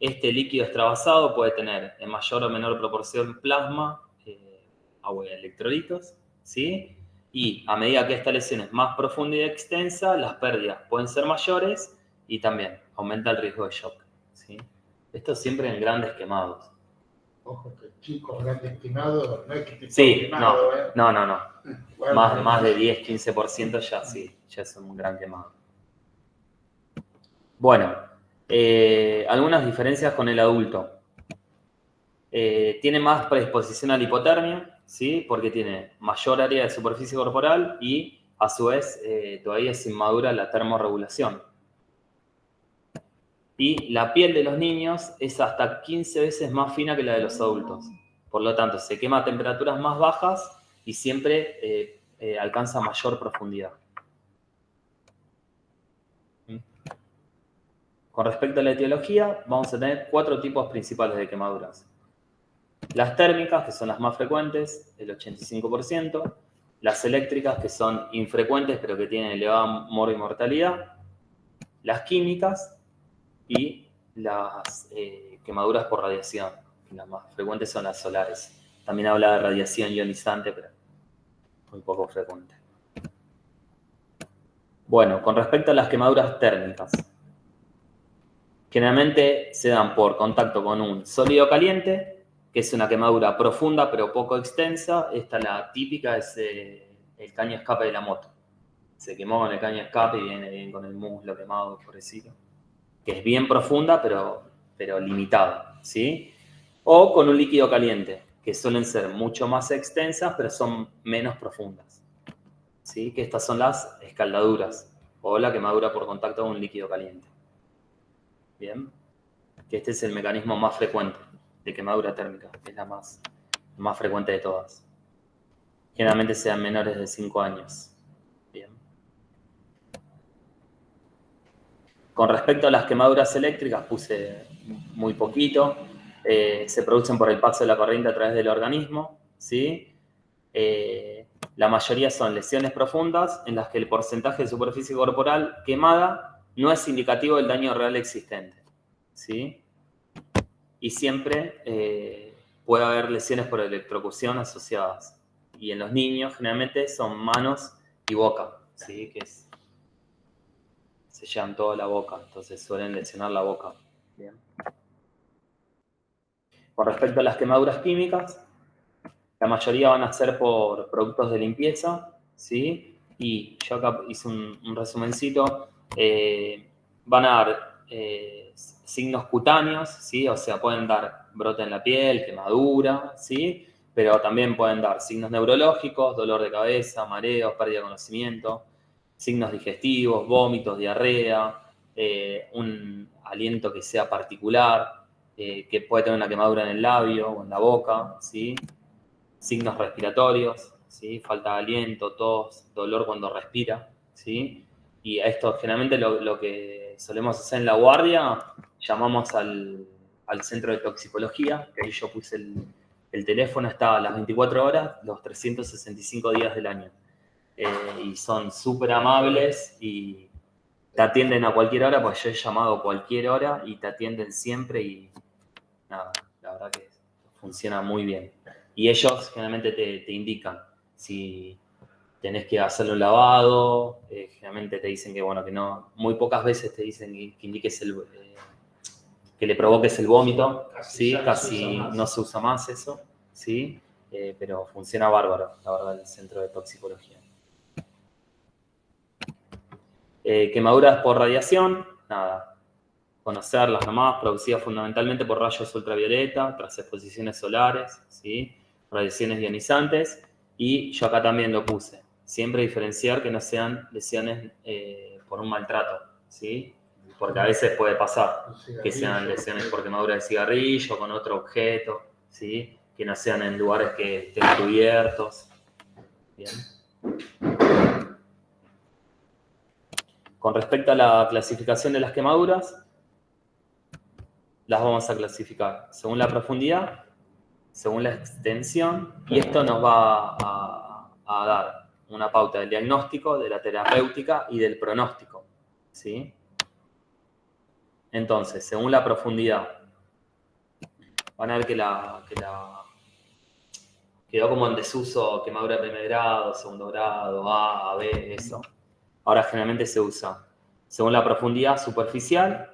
Este líquido extravasado puede tener en mayor o menor proporción plasma, agua y electrolitos, ¿sí? Y a medida que esta lesión es más profunda y extensa, las pérdidas pueden ser mayores y también aumenta el riesgo de shock, ¿sí? Esto siempre en grandes quemados. Ojo que chicos, grandes quemados, no es que te Sí, quemado, no. Bueno, Más de 10-15% ya sí, ya es un gran quemado. Bueno, algunas diferencias con el adulto. Tiene más predisposición a la hipotermia, ¿sí? Porque tiene mayor área de superficie corporal y, a su vez, todavía es inmadura la termorregulación. Y la piel de los niños es hasta 15 veces más fina que la de los adultos. Por lo tanto, se quema a temperaturas más bajas y siempre alcanza mayor profundidad. Con respecto a la etiología, vamos a tener 4 tipos principales de quemaduras. Las térmicas, que son las más frecuentes, el 85%. Las eléctricas, que son infrecuentes, pero que tienen elevada mortalidad. Las químicas y las quemaduras por radiación. Las más frecuentes son las solares. También habla de radiación ionizante, pero muy poco frecuente. Bueno, con respecto a las quemaduras térmicas. Generalmente se dan por contacto con un sólido caliente, que es una quemadura profunda pero poco extensa. Esta, la típica, es el caño escape de la moto. Se quemó con el caño escape y viene bien con el muslo quemado, pobrecito. Que es bien profunda pero limitada, ¿sí? O con un líquido caliente, que suelen ser mucho más extensas pero son menos profundas, ¿sí? Que estas son las escaldaduras o la quemadura por contacto con un líquido caliente. Bien, que este es el mecanismo más frecuente de quemadura térmica, que es la más frecuente de todas. Generalmente sean menores de 5 años. Bien. Con respecto a las quemaduras eléctricas, puse muy poquito. Se producen por el paso de la corriente a través del organismo, ¿sí? La mayoría son lesiones profundas en las que el porcentaje de superficie corporal quemada no es indicativo del daño real existente, ¿sí? Y siempre puede haber lesiones por electrocución asociadas. Y en los niños generalmente son manos y boca, ¿sí? Que se llevan toda la boca, entonces suelen lesionar la boca. Bien. Con respecto a las quemaduras químicas, la mayoría van a ser por productos de limpieza, ¿sí? Y yo acá hice un resumencito. Van a dar signos cutáneos, ¿sí? O sea, pueden dar brote en la piel, quemadura, ¿sí? Pero también pueden dar signos neurológicos, dolor de cabeza, mareos, pérdida de conocimiento, signos digestivos, vómitos, diarrea, un aliento que sea particular, que puede tener una quemadura en el labio o en la boca, ¿sí? Signos respiratorios, ¿sí? Falta de aliento, tos, dolor cuando respira, ¿sí? Y a esto generalmente lo que solemos hacer en la guardia, llamamos al centro de toxicología, que ahí yo puse el teléfono, está a las 24 horas, los 365 días del año. Y son súper amables y te atienden a cualquier hora, pues yo he llamado a cualquier hora y te atienden siempre y nada, la verdad que funciona muy bien. Y ellos generalmente te indican si tenés que hacerle un lavado, generalmente te dicen que, bueno, que no, muy pocas veces te dicen que indiques que le provoques el vómito, ¿sí? Casi no se usa más eso, ¿sí? Pero funciona bárbaro, la verdad, el centro de toxicología. Quemaduras por radiación, nada, conocerlas nomás, producidas fundamentalmente por rayos ultravioleta, tras exposiciones solares, ¿sí? Radiaciones ionizantes, y yo acá también lo puse. Siempre diferenciar que no sean lesiones por un maltrato, ¿sí? Porque a veces puede pasar que sean lesiones por quemadura de cigarrillo, con otro objeto, ¿sí? Que no sean en lugares que estén cubiertos. Bien. Con respecto a la clasificación de las quemaduras, las vamos a clasificar según la profundidad, según la extensión, y esto nos va a dar una pauta del diagnóstico, de la terapéutica y del pronóstico, ¿sí? Entonces, según la profundidad, van a ver que quedó como en desuso quemadura de primer grado, segundo grado, A, B, eso. Ahora generalmente se usa según la profundidad superficial,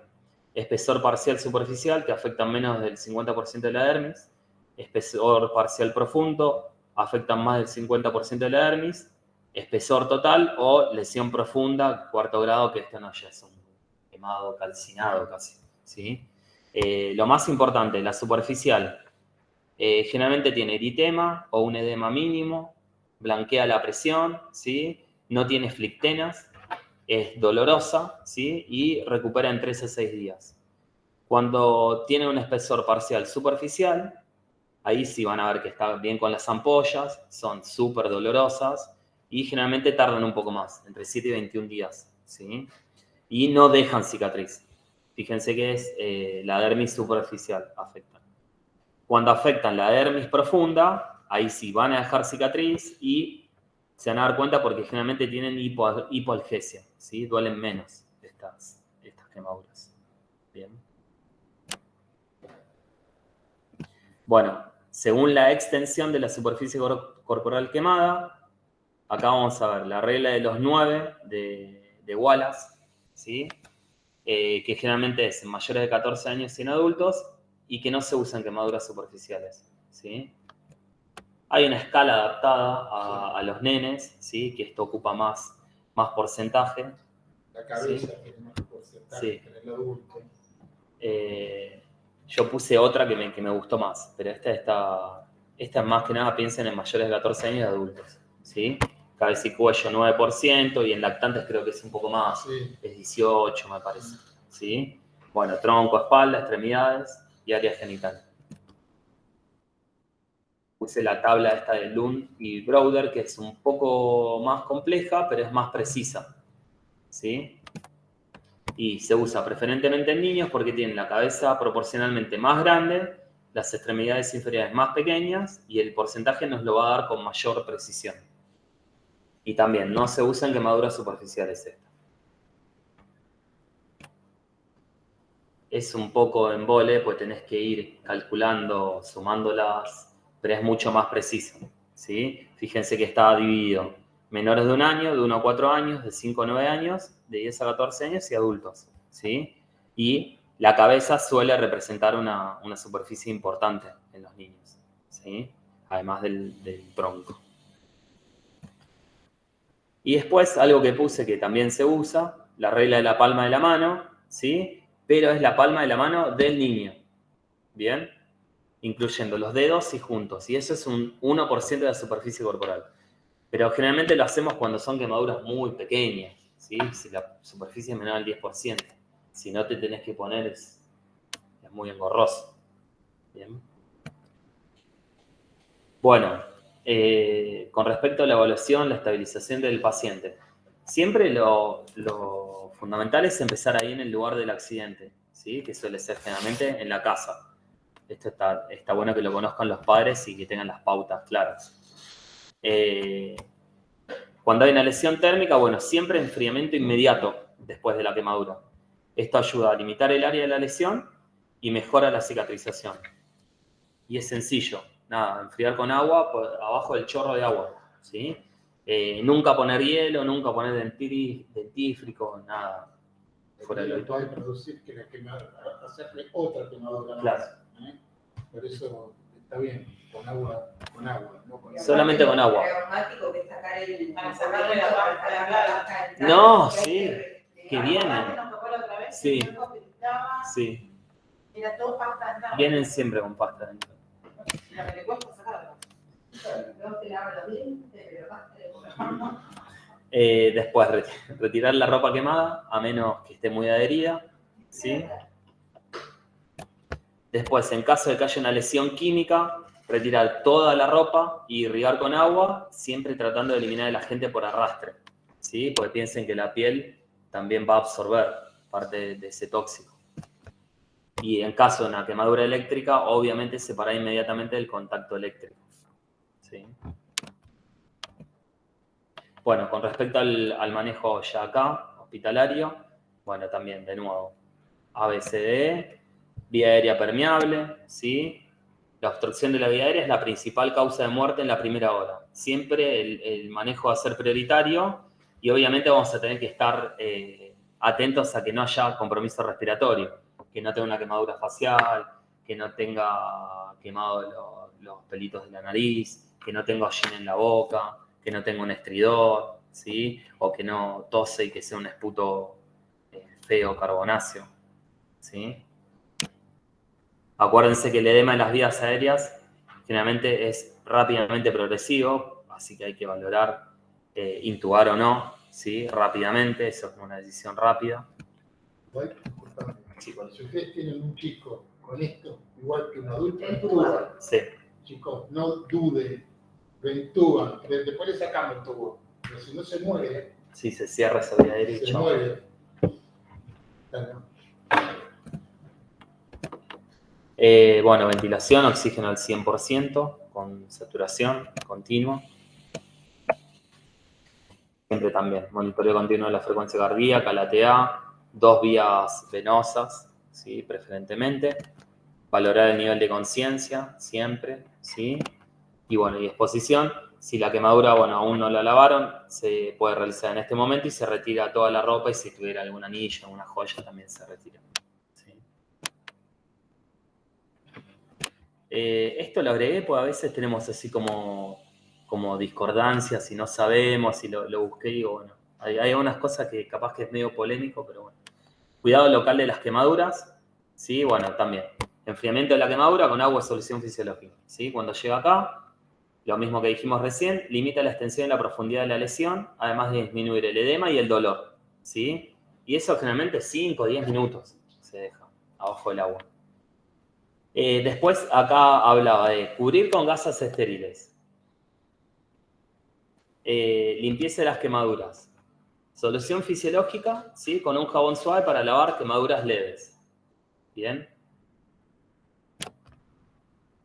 espesor parcial superficial, que afectan menos del 50% de la dermis, espesor parcial profundo, afectan más del 50% de la dermis, espesor total o lesión profunda, cuarto grado, que esto no ya es un quemado, calcinado casi, ¿sí? Lo más importante, la superficial, generalmente tiene eritema o un edema mínimo, blanquea la presión, ¿sí? No tiene flictenas, es dolorosa, ¿sí? Y recupera en 3 a 6 días. Cuando tiene un espesor parcial superficial, ahí sí van a ver que está bien con las ampollas, son súper dolorosas y generalmente tardan un poco más, entre 7 y 21 días, ¿sí? Y no dejan cicatriz. Fíjense que es la dermis superficial afecta. Cuando afectan la dermis profunda, ahí sí van a dejar cicatriz y se van a dar cuenta porque generalmente tienen hipoalgesia, ¿sí? Duelen menos estas quemaduras. Bien. Bueno, según la extensión de la superficie corporal quemada, acá vamos a ver la regla de los 9 de Wallace, ¿sí? Que generalmente es en mayores de 14 años y en adultos, y que no se usan quemaduras superficiales, ¿sí? Hay una escala adaptada a los nenes, ¿sí? Que esto ocupa más porcentaje. La cabeza Sí. tiene más porcentaje Sí. que en el adulto. Yo puse otra que me gustó más, pero esta más que nada piensen en mayores de 14 años y adultos, ¿sí? Cabeza y cuello 9% y en lactantes creo que es un poco más, Sí. es 18 me parece, ¿sí? Bueno, tronco, espalda, extremidades y área genital. Puse la tabla esta de Lund y Browder, que es un poco más compleja, pero es más precisa, ¿sí? Y se usa preferentemente en niños porque tienen la cabeza proporcionalmente más grande, las extremidades inferiores más pequeñas y el porcentaje nos lo va a dar con mayor precisión. Y también no se usan quemaduras superficiales esta. Es un poco embole, pues tenés que ir calculando, sumándolas, pero es mucho más preciso, ¿sí? Fíjense que está dividido menores de 1 año, de 1 a 4 años, de 5 a 9 años, de 10 a 14 años y adultos, ¿sí? Y la cabeza suele representar una superficie importante en los niños, ¿sí? Además del tronco. Y después, algo que puse que también se usa, la regla de la palma de la mano, ¿sí? Pero es la palma de la mano del niño, ¿bien? Incluyendo los dedos y juntos. Y eso es un 1% de la superficie corporal. Pero generalmente lo hacemos cuando son quemaduras muy pequeñas, ¿sí? Si la superficie es menor al 10%. Si no te tenés que poner, es muy engorroso. ¿Bien? Bueno, con respecto a la evaluación, la estabilización del paciente. Siempre lo fundamental es empezar ahí en el lugar del accidente, ¿sí? Que suele ser generalmente en la casa. Esto está bueno que lo conozcan los padres y que tengan las pautas claras. Cuando hay una lesión térmica, bueno, siempre enfriamiento inmediato después de la quemadura. Esto ayuda a limitar el área de la lesión y mejora la cicatrización. Y es sencillo, nada, enfriar con agua abajo del chorro de agua, ¿sí? Nunca poner hielo, nunca poner dentífrico, nada. Fuera de lo Esto hay que producir que la quemadura, hacerle otra quemadura. Claro. ¿Eh? Por eso está bien, con agua, no con Solamente con agua. Traumático que sacar el... Para sacarle la pasta, No, sí, que vienen. Sí, sí. Era todo pasta. Vienen siempre con pasta dentro. La que le cuesta sacarla. No se lava los dientes, pero pasta de comer. Después retirar la ropa quemada, a menos que esté muy adherida, ¿sí? Después, en caso de que haya una lesión química, retirar toda la ropa y irrigar con agua, siempre tratando de eliminar el agente por arrastre, ¿sí? Porque piensen que la piel también va a absorber parte de ese tóxico. Y en caso de una quemadura eléctrica, obviamente separar inmediatamente del contacto eléctrico, ¿sí? Bueno, con respecto al manejo ya acá, hospitalario, bueno, también, de nuevo, ABCDE, vía aérea permeable, ¿sí? La obstrucción de la vía aérea es la principal causa de muerte en la primera hora. Siempre el manejo va a ser prioritario y obviamente vamos a tener que estar atentos a que no haya compromiso respiratorio, que no tenga una quemadura facial, que no tenga quemados los pelitos de la nariz, que no tenga hollín en la boca, que no tenga un estridor, ¿sí? O que no tose y que sea un esputo feo, carbonáceo, ¿sí? Acuérdense que el edema en las vías aéreas generalmente es rápidamente progresivo, así que hay que valorar intubar o no, ¿sí? Rápidamente, eso es una decisión rápida. Igual, disculpame, Sí. si ustedes tienen un chico con esto, igual que un adulto, Entuban. entuban. Sí. Chicos, no duden, lo entuban, después le sacamos el tubo. Pero si no se muere, Sí, se cierra esa vía aérea y se chao. muere. Claro. Bueno, ventilación, oxígeno al 100%, con saturación continua. Siempre también, monitoreo continuo de la frecuencia cardíaca, la TA, 2 vías venosas, ¿sí? Preferentemente. Valorar el nivel de conciencia, siempre, ¿sí? Y bueno, y exposición. Si la quemadura, bueno, aún no la lavaron, se puede realizar en este momento y se retira toda la ropa y si tuviera algún anillo, alguna joya, también se retira. ¿Sí? Esto lo agregué porque a veces tenemos así como discordancias y no sabemos y lo busqué y digo, bueno, hay algunas cosas que capaz que es medio polémico, pero bueno. Cuidado local de las quemaduras, ¿sí? Bueno, también. Enfriamiento de la quemadura con agua o solución fisiológica, ¿sí? Cuando llega acá, lo mismo que dijimos recién, limita la extensión y la profundidad de la lesión, además de disminuir el edema y el dolor, ¿sí? Y eso generalmente 5 o 10 minutos se deja abajo del agua. Después acá hablaba de cubrir con gasas estériles, limpieza de las quemaduras, solución fisiológica, ¿sí? Con un jabón suave para lavar quemaduras leves. Bien.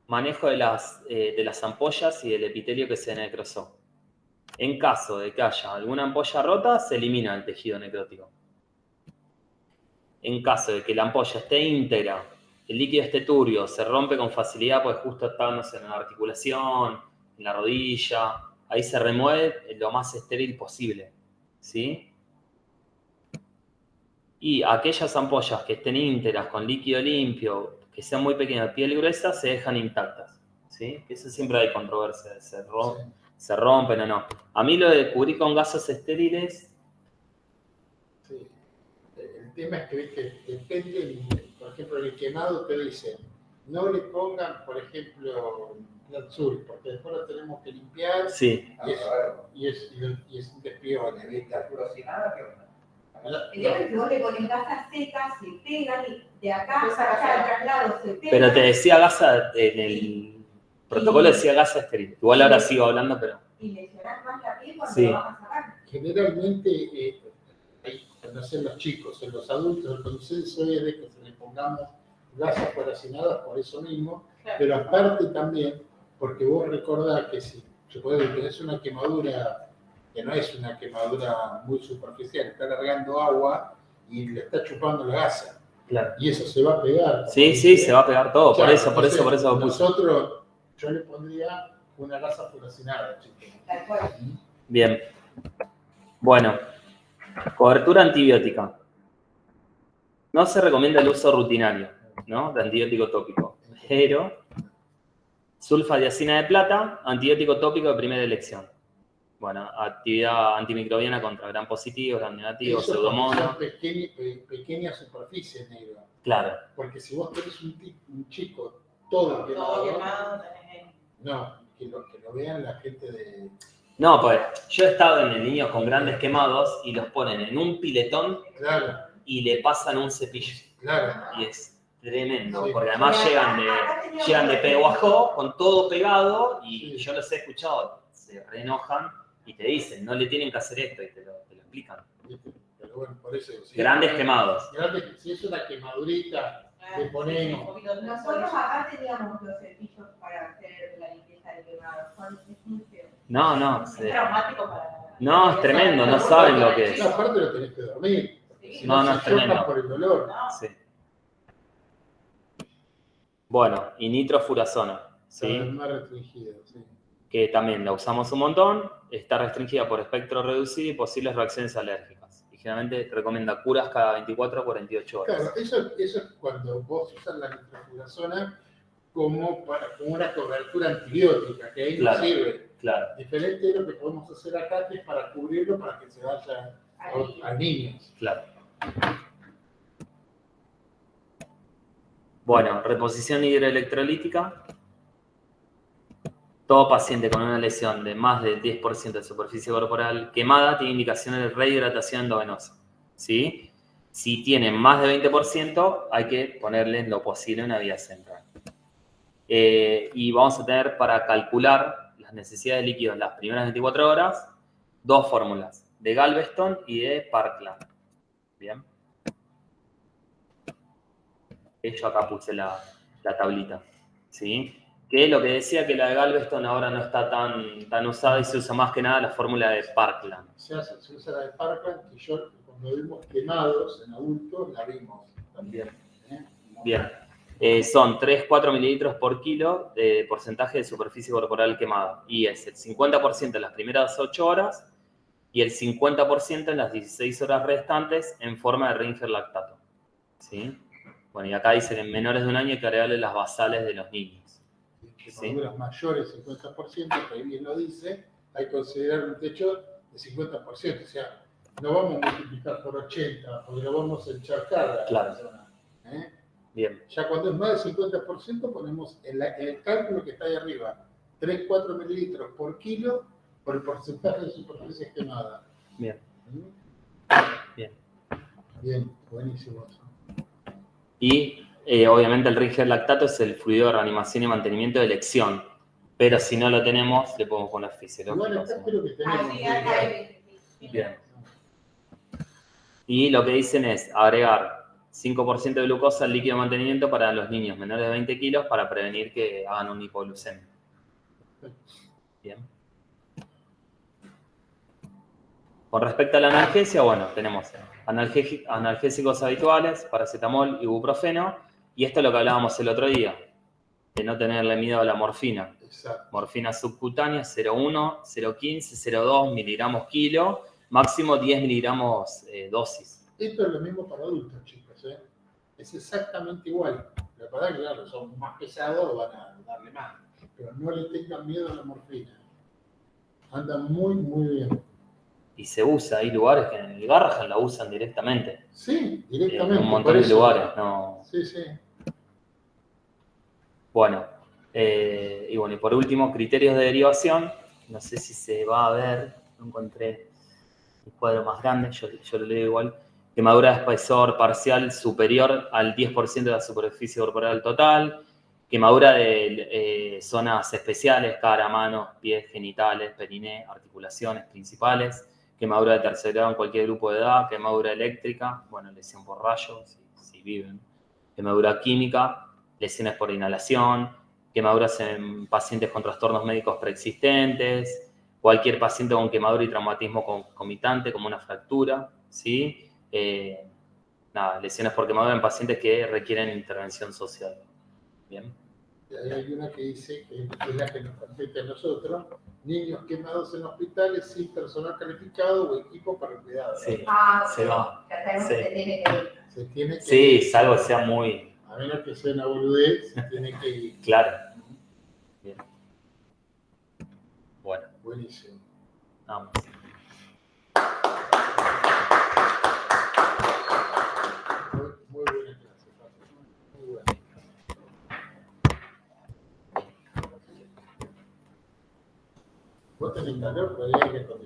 Manejo de las ampollas y del epitelio que se necrosó. En caso de que haya alguna ampolla rota, se elimina el tejido necrótico. En caso de que la ampolla esté íntegra, el líquido esté turbio, se rompe con facilidad, pues justo está, no sé, en la articulación, en la rodilla, ahí se remueve lo más estéril posible, ¿sí? Y aquellas ampollas que estén íntegras, con líquido limpio, que sean muy pequeñas, piel gruesa, se dejan intactas, ¿sí? Eso siempre hay controversia, se rompen o no. A mí lo de cubrir con gases estériles... Sí. El tema es que depende, por ejemplo, el quemado te dice, no le pongan, por ejemplo, azul, porque después lo tenemos que limpiar Sí. y es un despiole. ¿La furosinada qué onda? El tema es que vos le pones gasas secas, se pegan y de acá hasta el traslado se pegan. Pero te decía gasa, en el protocolo decía gasa estéril. Igual ahora sigo hablando, pero... Y lesionás más la piel cuando Sí. lo vas a sacar. Generalmente, no sé, en los chicos, en los adultos, el consenso es de que se le pongamos gasas foracinadas por eso mismo, Claro. pero aparte también, porque vos recordás que si se puede tener una quemadura que no es una quemadura muy superficial, está largando agua y le está chupando la gasa. Claro. Y eso se va a pegar. Sí, se va a pegar todo, Claro, por eso lo puse. Nosotros, yo le pondría una gasa furacinada, chicos. Tal cual. Bien. Bueno, cobertura antibiótica. No se recomienda el uso rutinario, ¿no? De antibiótico tópico, pero sulfadiazina de plata, antibiótico tópico de primera elección. Bueno, actividad antimicrobiana contra gram positivo, gram negativo, Eso pseudomonas. son pequeñas superficies negras. Claro. Porque si vos tenés un chico todo quemado, Todo quemado, tenés no, que lo vean la gente de... No, pues yo he estado en niños con grandes quemados y los ponen en un piletón Claro, y le pasan un cepillo. claro. Y es tremendo, Sí. porque además llegan de Pehuajó con todo pegado y Sí. yo los he escuchado, se reenojan y te dicen, no le tienen que hacer esto y te lo explican. Pero bueno, por eso... si Grandes quemados. si es una quemadurita, le ponemos... Nosotros acá teníamos los cepillos para hacer la limpieza de quemados. No, Es traumático para... no, es tremendo, no saben lo que es. No, aparte lo tenés que dormir. Sí. Si No, se es tremendo. chocan por el dolor. No, Sí. Bueno, y nitrofurazona, Está ¿sí? más restringido, sí. Que también la usamos un montón, está restringida por espectro reducido y posibles reacciones alérgicas. Y Ligeramente recomienda curas cada 24 a 48 horas. Claro, eso es cuando vos usas la niflofurazona como una cobertura antibiótica, que ahí no Claro. sirve. Claro. Diferente de lo que podemos hacer acá, que es para cubrirlo, para que se vaya a niños. Claro. Bueno, reposición hidroelectrolítica. Todo paciente con una lesión de más del 10% de superficie corporal quemada tiene indicaciones de rehidratación endovenosa. ¿Sí? Si tiene más de 20%, hay que ponerle en lo posible una vía central. Y vamos a tener para calcular las necesidades de líquidos en las primeras 24 horas, dos fórmulas, de Galveston y de Parkland. Bien. Yo acá puse la tablita. ¿Sí? Que lo que decía que la de Galveston ahora no está tan usada y se usa más que nada la fórmula de Parkland. Se usa la de Parkland, que yo cuando vimos quemados en adultos la vimos también. Bien. Son 3-4 mililitros por kilo de porcentaje de superficie corporal quemada. Y es el 50% en las primeras 8 horas y el 50% en las 16 horas restantes en forma de Ringer lactato. ¿Sí? Bueno, y acá dice que en menores de un año hay que agregarle las basales de los niños. Quemaduras mayores, 50%, que ahí bien lo dice, hay que considerar un techo de 50%. O sea, no vamos a multiplicar por 80, porque lo vamos a encharcar a la Claro. persona. Bien. Ya cuando es más del 50%, ponemos en el cálculo que está ahí arriba, 3-4 mililitros por kilo por el porcentaje de superficie quemada. Bien. Bien. Bien, buenísimo eso. Y obviamente el Ringer lactato es el fluido de reanimación y mantenimiento de elección. Pero si no lo tenemos, le podemos poner fisiológico. Igual acá creo que tenemos. Bien. Y lo que dicen es agregar 5% de glucosa al líquido de mantenimiento para los niños menores de 20 kilos para prevenir que hagan un hipoglucemia. Bien. Con respecto a la analgesia, bueno, tenemos analgésicos habituales, paracetamol, ibuprofeno, y esto es lo que hablábamos el otro día, de no tenerle miedo a la morfina. Exacto. Morfina subcutánea 0,1, 0,15, 0,2 miligramos kilo, máximo 10 miligramos dosis. Esto es lo mismo para adultos, chicos. Es exactamente igual. La verdad que, claro, son más pesados, van a darle más. Pero no le tengan miedo a la morfina. Anda muy, muy bien. Y se usa, hay lugares que en el Garrahan la usan directamente. Sí, directamente. En un montón de lugares, no. Sí, sí. Bueno, y bueno, y por último, criterios de derivación. No sé si se va a ver, no encontré el cuadro más grande, yo lo leo igual. Quemadura de espesor parcial superior al 10% de la superficie corporal total. Quemadura de zonas especiales, cara, manos, pies, genitales, periné, articulaciones principales. Quemadura de tercer grado en cualquier grupo de edad. Quemadura eléctrica, bueno, lesión por rayos, si viven. Quemadura química, lesiones por inhalación. Quemaduras en pacientes con trastornos médicos preexistentes. Cualquier paciente con quemadura y traumatismo concomitante, como una fractura, ¿sí? Lesiones por quemadura en pacientes que requieren intervención social. Bien. Y ahí hay una que dice, que es la que nos compete a nosotros, niños quemados en hospitales sin personal calificado o equipo para el cuidado. Sí, Ah, se va. Ya sabemos Sí. que se tiene que ir. Se tiene que Sí, salvo que sea muy a menos que sea una boludez, se tiene que ir. claro. Bien. Bueno, Buenísimo. vamos. Muy buena clase, Pato. Muy buena. Vos tenés calor, pero hay que acondicionar.